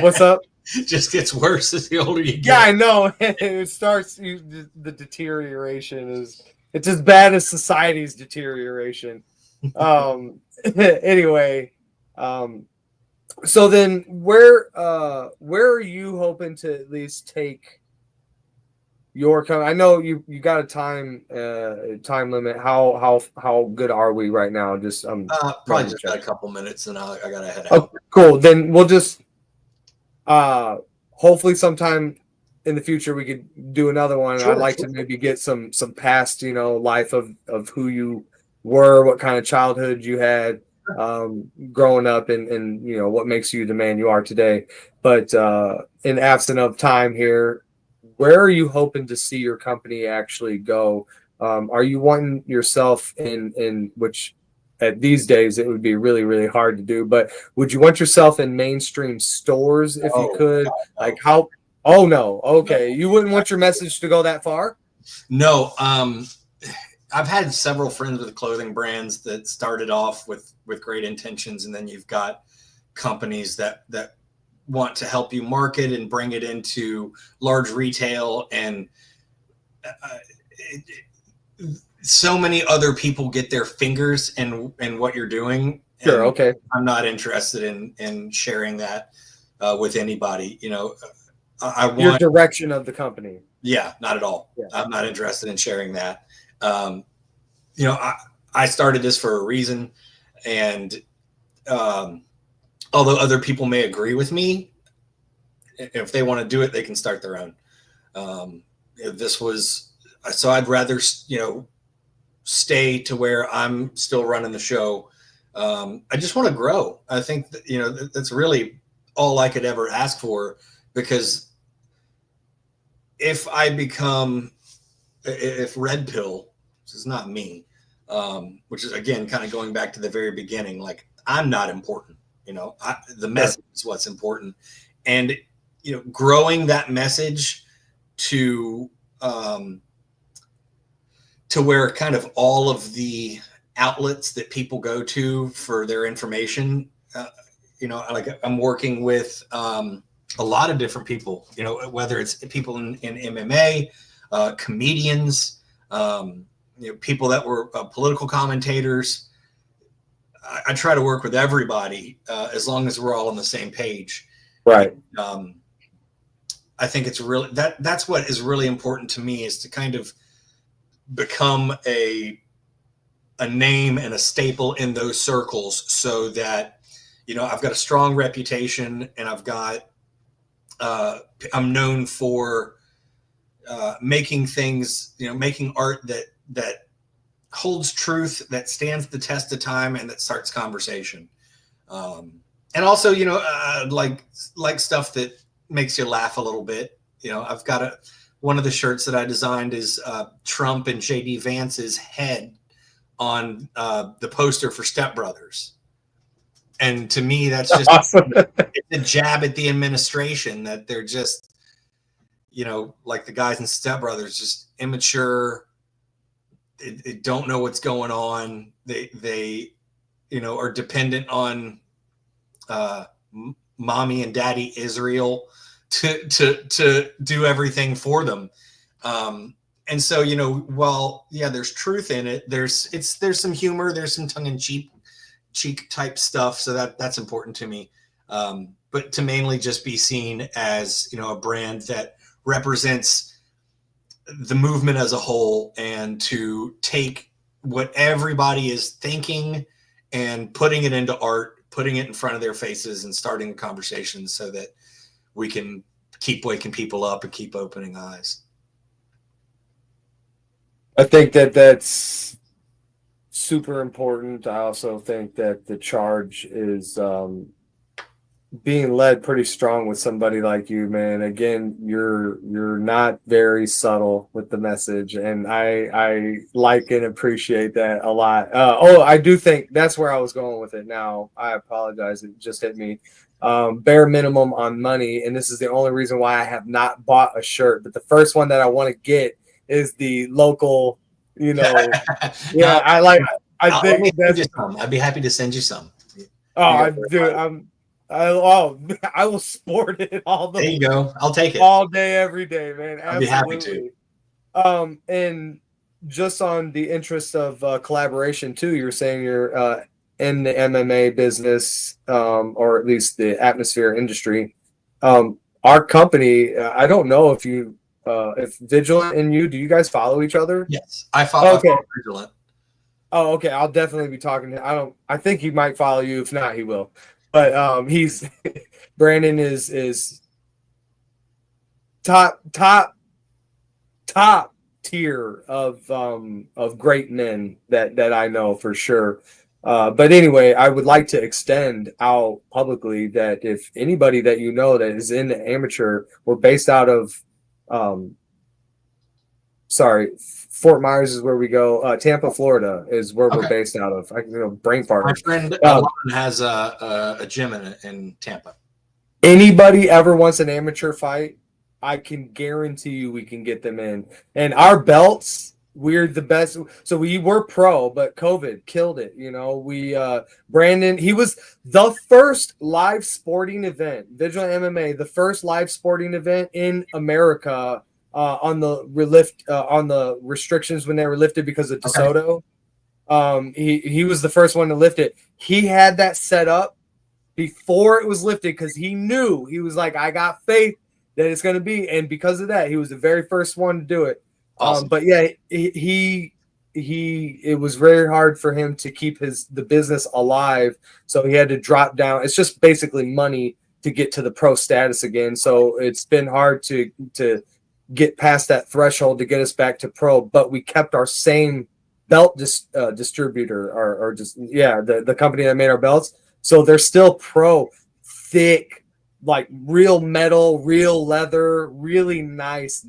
What's up? It just gets worse as the older you get. Yeah, I know. It starts. The deterioration is. It's as bad as society's deterioration. Anyway, so then where are you hoping to at least take your company? I know you got a time limit. How good are we right now? Just probably just got a couple minutes, and I gotta head out. Oh, cool. Then we'll just hopefully sometime in the future we could do another one. Sure, I'd like to maybe get some past, you know, life of who you were, what kind of childhood you had growing up, and you know what makes you the man you are today. But in absent of time here, where are you hoping to see your company actually go? Are you wanting yourself in which at these days it would be really, really hard to do, but would you want yourself in mainstream stores if you could? God, no. Like how? Oh no. Okay. You wouldn't want your message to go that far? No. I've had several friends with clothing brands that started off with great intentions, and then you've got companies that want to help you market and bring it into large retail, and so many other people get their fingers in what you're doing. Sure. Okay. I'm not interested in sharing that with anybody. You know, I want your direction of the company. Yeah, not at all. Yeah. I'm not interested in sharing that. You know, I started this for a reason, and although other people may agree with me, if they want to do it, they can start their own. This was so I'd rather stay to where I'm still running the show. I just want to grow. I think that, that's really all I could ever ask for, because if Red Pill, this is not me, which is again kind of going back to the very beginning, like I'm not important. The message is what's important, and growing that message to where kind of all of the outlets that people go to for their information, like I'm working with a lot of different people, whether it's people in MMA, comedians, people that were political commentators. I try to work with everybody as long as we're all on the same page. Right. I think it's really that's what is really important to me, is to kind of become a name and a staple in those circles, so that I've got a strong reputation, and I'm known for making things, making art that holds truth, that stands the test of time, and that starts conversation. And also, like stuff that makes you laugh a little bit. I've got one of the shirts that I designed is Trump and JD Vance's head on the poster for Step Brothers. And to me, that's just awesome. It's a jab at the administration, that they're just, like the guys in Step Brothers, just immature. They don't know what's going on. They are dependent on mommy and daddy Israel to do everything for them. And so, while there's truth in it, there's some humor, there's some tongue-in-cheek type stuff. So that's important to me. But to mainly just be seen as, a brand that represents the movement as a whole, and to take what everybody is thinking and putting it into art, putting it in front of their faces, and starting a conversation, so that we can keep waking people up and keep opening eyes. I think that's super important. I also think that the charge is being led pretty strong with somebody like you, man. Again, you're not very subtle with the message, and I like and appreciate that a lot. I do think that's where I was going with it. Now, I apologize, it just hit me. Bare minimum on money, and this is the only reason why I have not bought a shirt. But the first one that I want to get is the local, yeah. I think that's. I'd be happy to send you some. I will sport it all the. There you go. I'll take it all day, every day, man. I'll be happy to. And just on the interest of collaboration too, you're saying you're in the MMA business, or at least the atmosphere industry. Our company, I don't know if Vigilant and you, do you guys follow each other? Yes, I follow Vigilant. Oh, okay. I'll definitely be talking to. I think he might follow you. If not, he will. But he's Brandon is top tier of great men that I know for sure. But anyway, I would like to extend out publicly that if anybody that that is in the amateur, we're based out of Fort Myers is where we go. Tampa, Florida is where we're based out of. Brain fart. My friend has a gym in Tampa. Anybody ever wants an amateur fight, I can guarantee you we can get them in. And our belts, we're the best. So we were pro, but COVID killed it. Brandon, he was the first live sporting event, Vigilant MMA, the first live sporting event in America. On the restrictions when they were lifted because of DeSoto. He was the first one to lift it. He had that set up before it was lifted because he knew, he was like, I got faith that it's going to be. And because of that, he was the very first one to do it. Awesome. But yeah, it was very hard for him to keep the business alive. So he had to drop down. It's just basically money to get to the pro status again. So it's been hard to get past that threshold to get us back to pro, but we kept our same belt distributor or just the company that made our belts. So they're still pro, thick, like real metal, real leather, really nice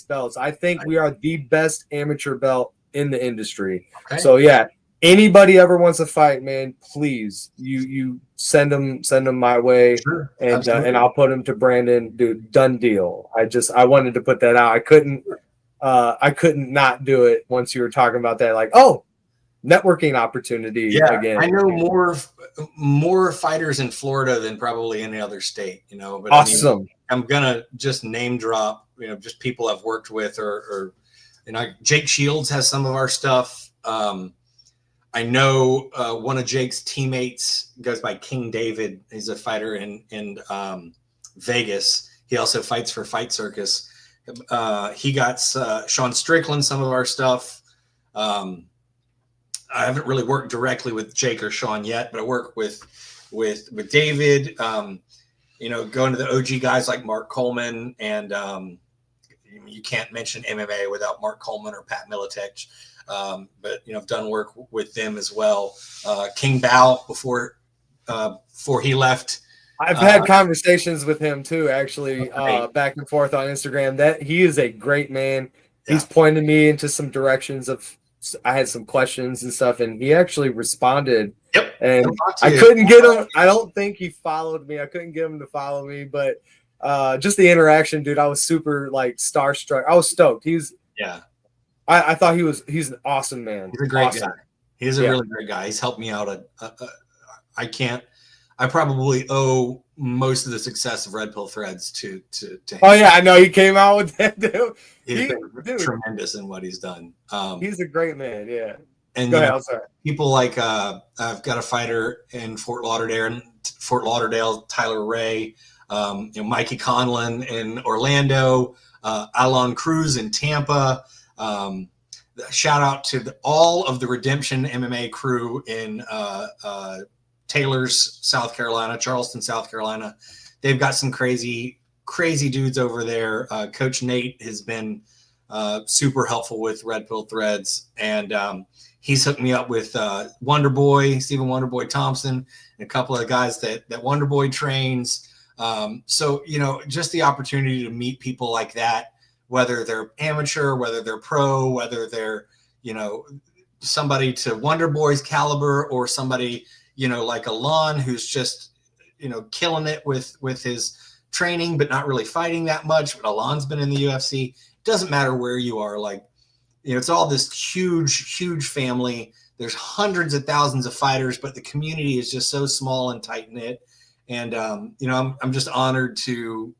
belts. I think we are the best amateur belt in the industry. Okay. So yeah, anybody ever wants to fight, man, please you send them my way. Sure. And I'll put them to Brandon. Dude, done deal. I wanted to put that out. I couldn't not do it once you were talking about that. Like, oh, networking opportunity again. I know more fighters in Florida than probably any other state, you know. But awesome. I mean, I'm gonna just name drop, you know, just people I've worked with, or you know, Jake Shields has some of our stuff. I know one of Jake's teammates goes by King David. He's a fighter in Vegas. He also fights for Fight Circus. He got Sean Strickland some of our stuff. I haven't really worked directly with Jake or Sean yet, but I work with David. You know, going to the OG guys like Mark Coleman, and you can't mention MMA without Mark Coleman or Pat Militech. But you know, I've done work with them as well. King Bao before he left. I've had conversations with him too, actually, back and forth on Instagram. That he is a great man. Yeah. He's pointed me into some directions of. I had some questions and stuff, and he actually responded. Yep. And I couldn't get him. I don't think he followed me. I couldn't get him to follow me, but just the interaction, dude. I was super like starstruck. I was stoked. I thought he's an awesome man. He's a great guy. He's a really great guy. He's helped me out. I probably owe most of the success of Red Pill Threads to him. Oh yeah, I know he came out with that, dude. He's been tremendous in what he's done. He's a great man, yeah. And Go ahead, I'm sorry. People like I've got a fighter in Fort Lauderdale, Tyler Ray, you know, Mikey Conlon in Orlando, Alon Cruz in Tampa. Shout out to all of the Redemption MMA crew in Taylor's, South Carolina, Charleston, South Carolina. They've got some crazy dudes over there. Coach Nate has been super helpful with Red Pill Threads, and he's hooked me up with Wonder Boy, Stephen Wonder Boy Thompson, and a couple of guys that Wonder Boy trains. So, you know, just the opportunity to meet people like that, whether they're amateur, whether they're pro, whether they're, you know, somebody to Wonder Boy's caliber, or somebody, you know, like Alon, who's just, you know, killing it with his training, but not really fighting that much. But Alon's been in the UFC. Doesn't matter where you are. Like, you know, it's all this huge family. There's hundreds of thousands of fighters, but the community is just so small and tight knit. And, you know, I'm just honored to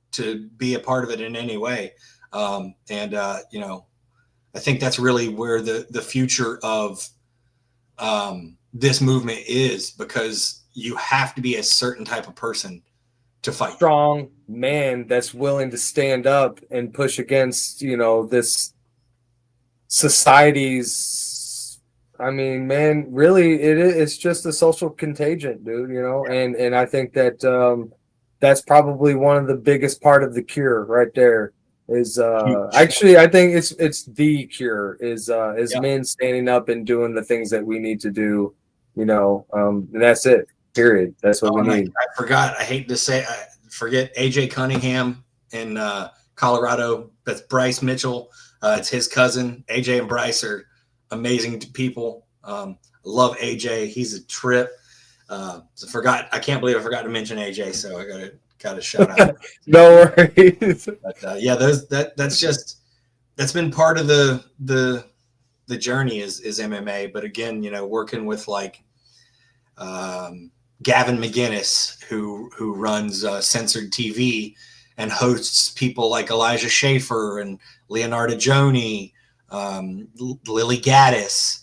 be a part of it in any way. You know, I think that's really where the future of this movement is, because you have to be a certain type of person to fight. Strong man that's willing to stand up and push against, you know, this society's, I mean, man, really it's just a social contagion, dude, you know. And I think that that's probably one of the biggest part of the cure right there is actually I think it's the cure is men standing up and doing the things that we need to do, you know. And that's it, period. That's what we need. I forgot, I hate to say, forget AJ Cunningham in Colorado. That's Bryce Mitchell. It's his cousin. AJ and Bryce are amazing people. Love AJ. He's a trip. I can't believe I forgot to mention AJ, so I got to shout out. No worries. But yeah, that's been part of the journey is MMA. But again, you know, working with like Gavin McGinnis, who runs Censored TV and hosts people like Elijah Schaefer and Leonardo Joni, Lily Gaddis,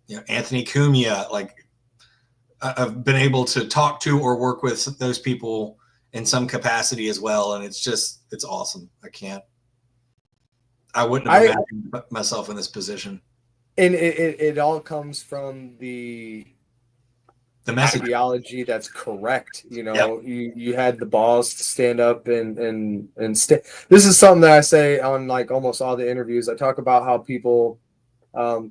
you know, Anthony Cumia. Like, I've been able to talk to or work with those people in some capacity as well, and it's awesome. I wouldn't have imagined myself in this position. And it all comes from the the message. ideology that's correct. You know, you had the balls to stand up and this is something that I say on like almost all the interviews. I talk about how people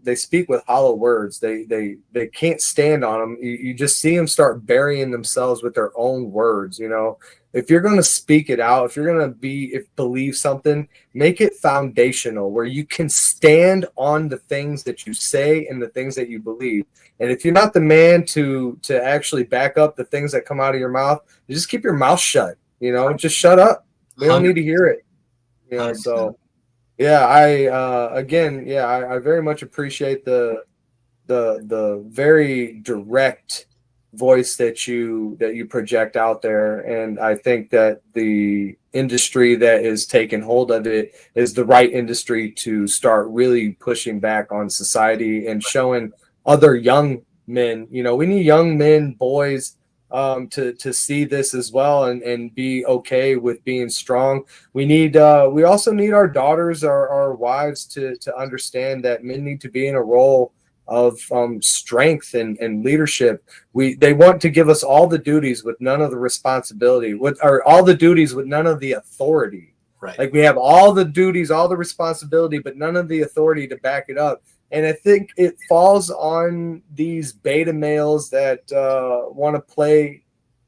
they speak with hollow words. They can't stand on them. You just see them start burying themselves with their own words. You know, if you're going to speak it out, if you're going to believe something, make it foundational where you can stand on the things that you say and the things that you believe. And if you're not the man to actually back up the things that come out of your mouth, you just keep your mouth shut. You know, just shut up. We don't need to hear it. You know, 100%. So yeah, I very much appreciate the very direct voice that you project out there, and I think that the industry that is taking hold of it is the right industry to start really pushing back on society and showing other young men. You know, we need young men, boys, to see this as well and be okay with being strong. We also need our daughters, our wives to understand that men need to be in a role of strength and leadership. They want to give us all the duties with none of the responsibility, or all the duties with none of the authority. Right. Like we have all the duties, all the responsibility, but none of the authority to back it up. And I think it falls on these beta males that want to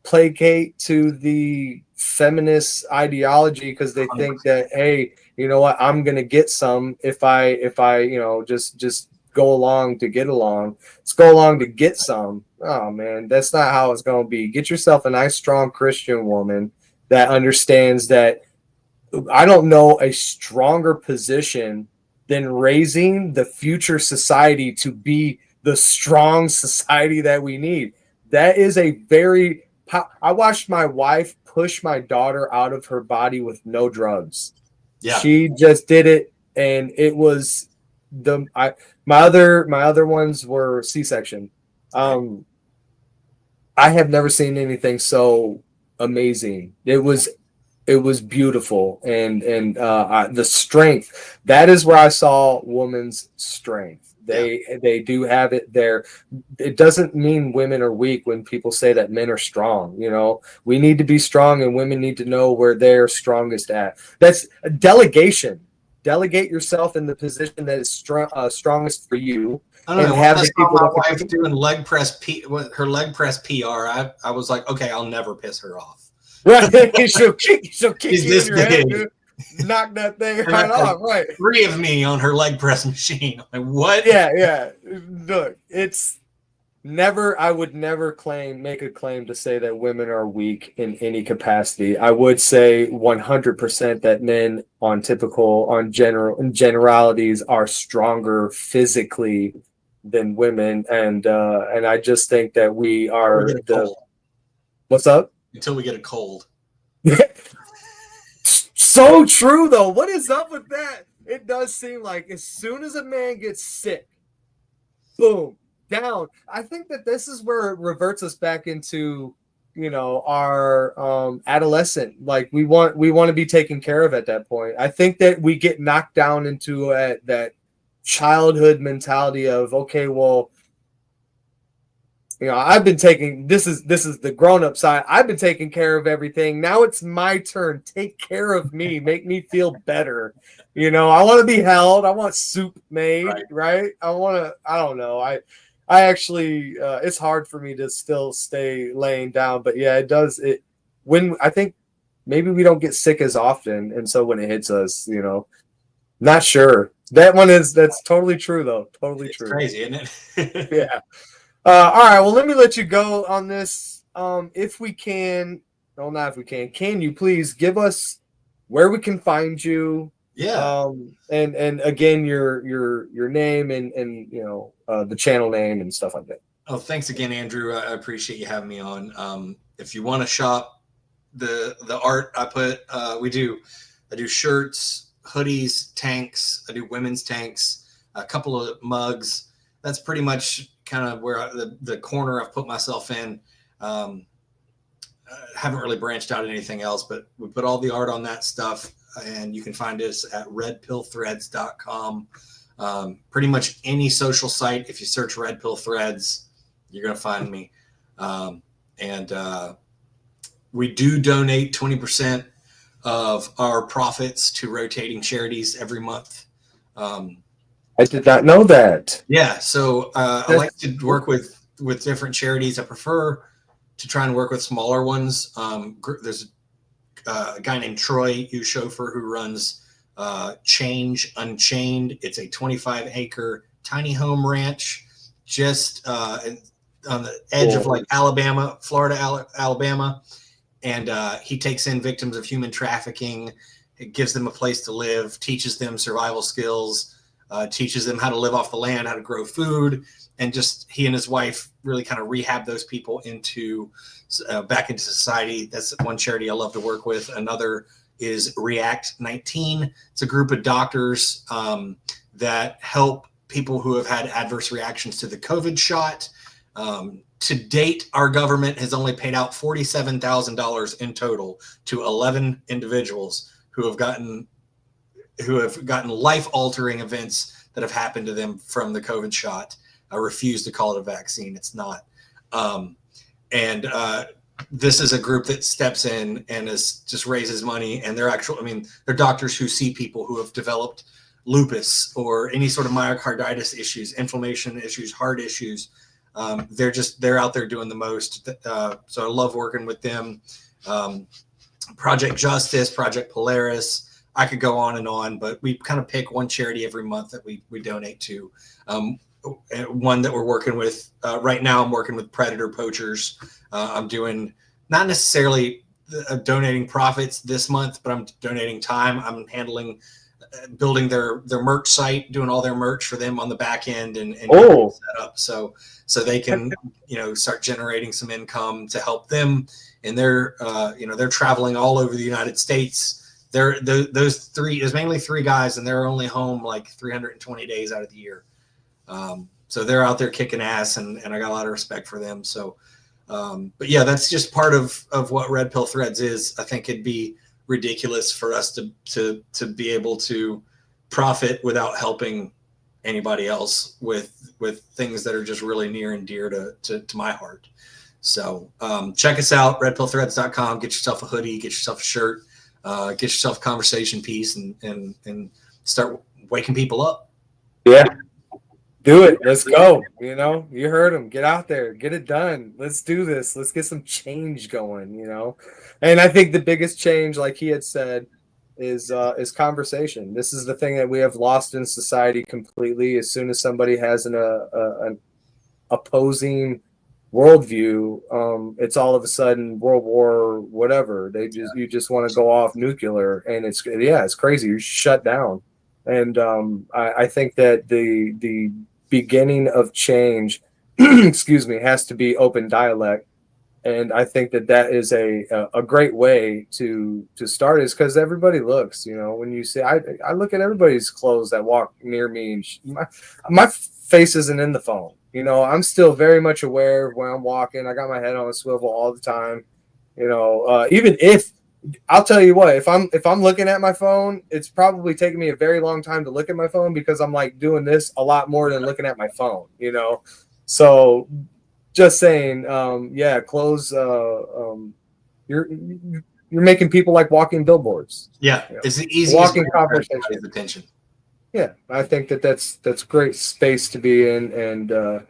placate to the feminist ideology because they think that, hey, you know what, I'm gonna get some if I you know just go along to get along. Let's go along to get some. Oh man, that's not how it's gonna be. Get yourself a nice, strong Christian woman that understands that. I don't know a stronger position than raising the future society to be the strong society that we need. That is a very. I watched my wife push my daughter out of her body with no drugs. Yeah. She just did it, and it was my other ones were C-section. I have never seen anything so amazing. It was beautiful, and the strength, that is where I saw woman's strength. They do have it there. It doesn't mean women are weak when people say that men are strong. You know, we need to be strong, and women need to know where they're strongest at. That's delegation. Delegate yourself in the position that is strongest for you. I don't know. Have my wife doing leg press her leg press PR. I was like, okay, I'll never piss her off. Right, she'll kick you in your head, dude. Knock that thing right off. Right, 3 of me on her leg press machine. Like, what? Yeah. Look, it's never. I would never make a claim to say that women are weak in any capacity. I would say 100% that men, in generalities, are stronger physically than women, and I just think that we are What's up? Until we get a cold. So true, though. What is up with that? It does seem like as soon as a man gets sick, boom, down. I think that this is where it reverts us back into, you know, our adolescent. Like we want to be taken care of at that point. I think that we get knocked down into that childhood mentality of, okay, well, you know, I've been taking this is the grown-up side. I've been taking care of everything. Now it's my turn. Take care of me. Make me feel better. You know, I want to be held. I want soup made, right? I don't know. I actually it's hard for me to still stay laying down, but yeah, it does when I think maybe we don't get sick as often, and so when it hits us, you know, not sure. That's totally true though. Totally true. Crazy, isn't it? Yeah. All right, well, let me let you go on this. If we can, no, not if we can you please give us where we can find you? Yeah. And again, your name and you know, the channel name and stuff like that. Oh, thanks again, Andrew. I appreciate you having me on. If you want to shop the art I put, I do shirts, hoodies, tanks. I do women's tanks, a couple of mugs. That's pretty much kind of where the corner I've put myself in. I haven't really branched out anything else, but we put all the art on that stuff, and you can find us at redpillthreads.com. Pretty much any social site, if you search Red Pill Threads, you're going to find me. And we do donate 20% of our profits to rotating charities every month. I did not know that. Yeah, so I like to work with different charities. I prefer to try and work with smaller ones. There's a guy named Troy Ushofer who runs Change Unchained. It's a 25-acre tiny home ranch just on the edge of like Alabama, Florida, Alabama. And he takes in victims of human trafficking. It gives them a place to live, teaches them survival skills, teaches them how to live off the land, how to grow food, and just he and his wife really kind of rehab those people into back into society. That's one charity I love to work with. Another is React 19. It's a group of doctors that help people who have had adverse reactions to the COVID shot. To date, our government has only paid out $47,000 in total to 11 individuals who have gotten life-altering events that have happened to them from the COVID shot. I refuse to call it a vaccine. It's not. This is a group that steps in and just raises money. And they're they're doctors who see people who have developed lupus or any sort of myocarditis issues, inflammation issues, heart issues. They're out there doing the most. So I love working with them. Project Justice, Project Polaris. I could go on, but we kind of pick one charity every month that we donate to. One that we're working with right now, I'm working with Predator Poachers. I'm doing not necessarily donating profits this month, but I'm donating time. I'm handling building their merch site, doing all their merch for them on the back end and set up so they can start generating some income to help them. And they're traveling all over the United States. There's mainly three guys, and they're only home like 320 days out of the year. So they're out there kicking ass, and I got a lot of respect for them. So, but yeah, that's just part of what Red Pill Threads is. I think it'd be ridiculous for us to be able to profit without helping anybody else with things that are just really near and dear to my heart. So check us out, redpillthreads.com. Get yourself a hoodie, get yourself a shirt, get yourself a conversation piece, and start waking people up. Yeah. Do it. Let's go. You heard him. Get out there. Get it done. Let's do this. Let's get some change going, And I think the biggest change, like he had said, is conversation. This is the thing that we have lost in society completely. As soon as somebody has an opposing worldview, it's all of a sudden World War whatever. You just want to go off nuclear, and it's crazy. You're shut down. And I think that the beginning of change, excuse me, has to be open dialect. And I think that is a great way to start, is because everybody looks, when you say, I look at everybody's clothes that walk near me, and my face isn't in the phone. I'm still very much aware of when I'm walking. I got my head on a swivel all the time. Even if, I'll tell you what, if I'm looking at my phone, it's probably taking me a very long time to look at my phone, because I'm like doing this a lot more than looking at my phone, So just saying, clothes. You're making people like walking billboards. Yeah, it's the easiest walking conversation. Attention. Yeah, I think that's great space to be in, and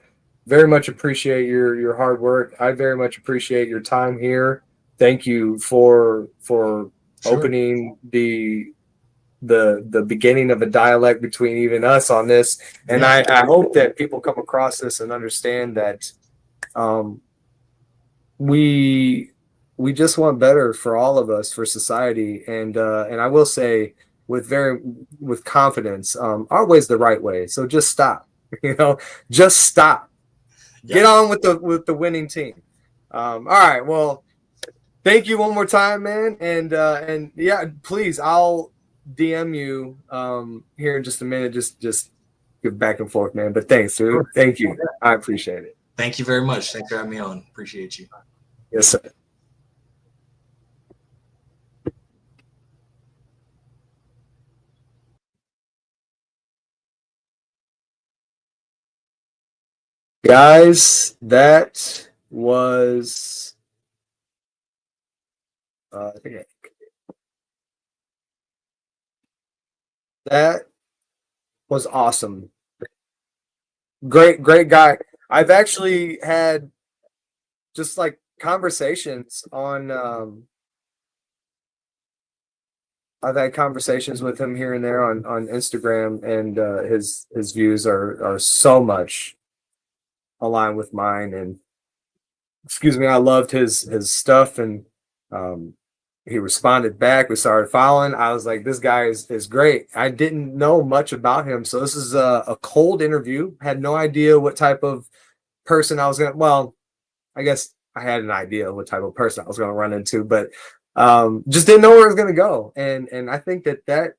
very much appreciate your hard work. I very much appreciate your time here. Thank you for opening the beginning of a dialect between even us on this. And I hope that people come across this and understand that we just want better for all of us, for society. And I will say with confidence, our way's the right way. So just stop, just stop. Get on with the winning team. All right. Well, thank you one more time, man. And yeah, please, I'll DM you here in just a minute. Just get back and forth, man. But thanks, dude. Sure. Thank you. I appreciate it. Thank you very much. Thanks for having me on. Appreciate you. Yes, sir. Guys, that was that was awesome. Great guy. I've actually had just like conversations on I've had conversations with him here and there on Instagram, and his views are so much aligned with mine. And excuse me, I loved his stuff, and um, he responded back. We started following. I was like, this guy is great. I didn't know much about him, so this is a cold interview. Had no idea what type of person I was gonna. Well, I guess I had an idea of what type of person I was gonna run into, but just didn't know where it was gonna go. And I think that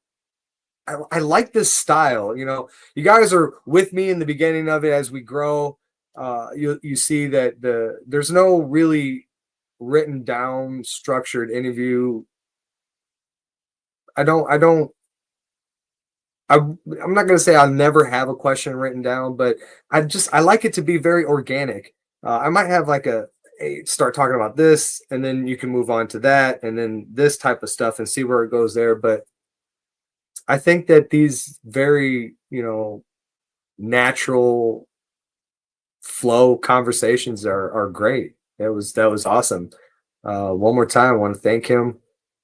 I like this style. You know, you guys are with me in the beginning of it as we grow. You see that there's no really written down structured interview. I'm not going to say I'll never have a question written down, but I like it to be very organic. I might have like start talking about this, and then you can move on to that, and then this type of stuff, and see where it goes there. But I think that these very, natural flow conversations are great. That was awesome. One more time, I want to thank him.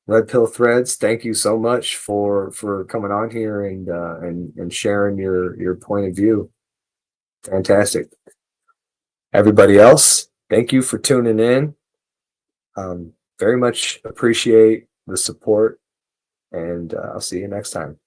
Red Pill Threads, thank you so much for coming on here and sharing your point of view. Fantastic. Everybody else, thank you for tuning in. Very much appreciate the support, and I'll see you next time.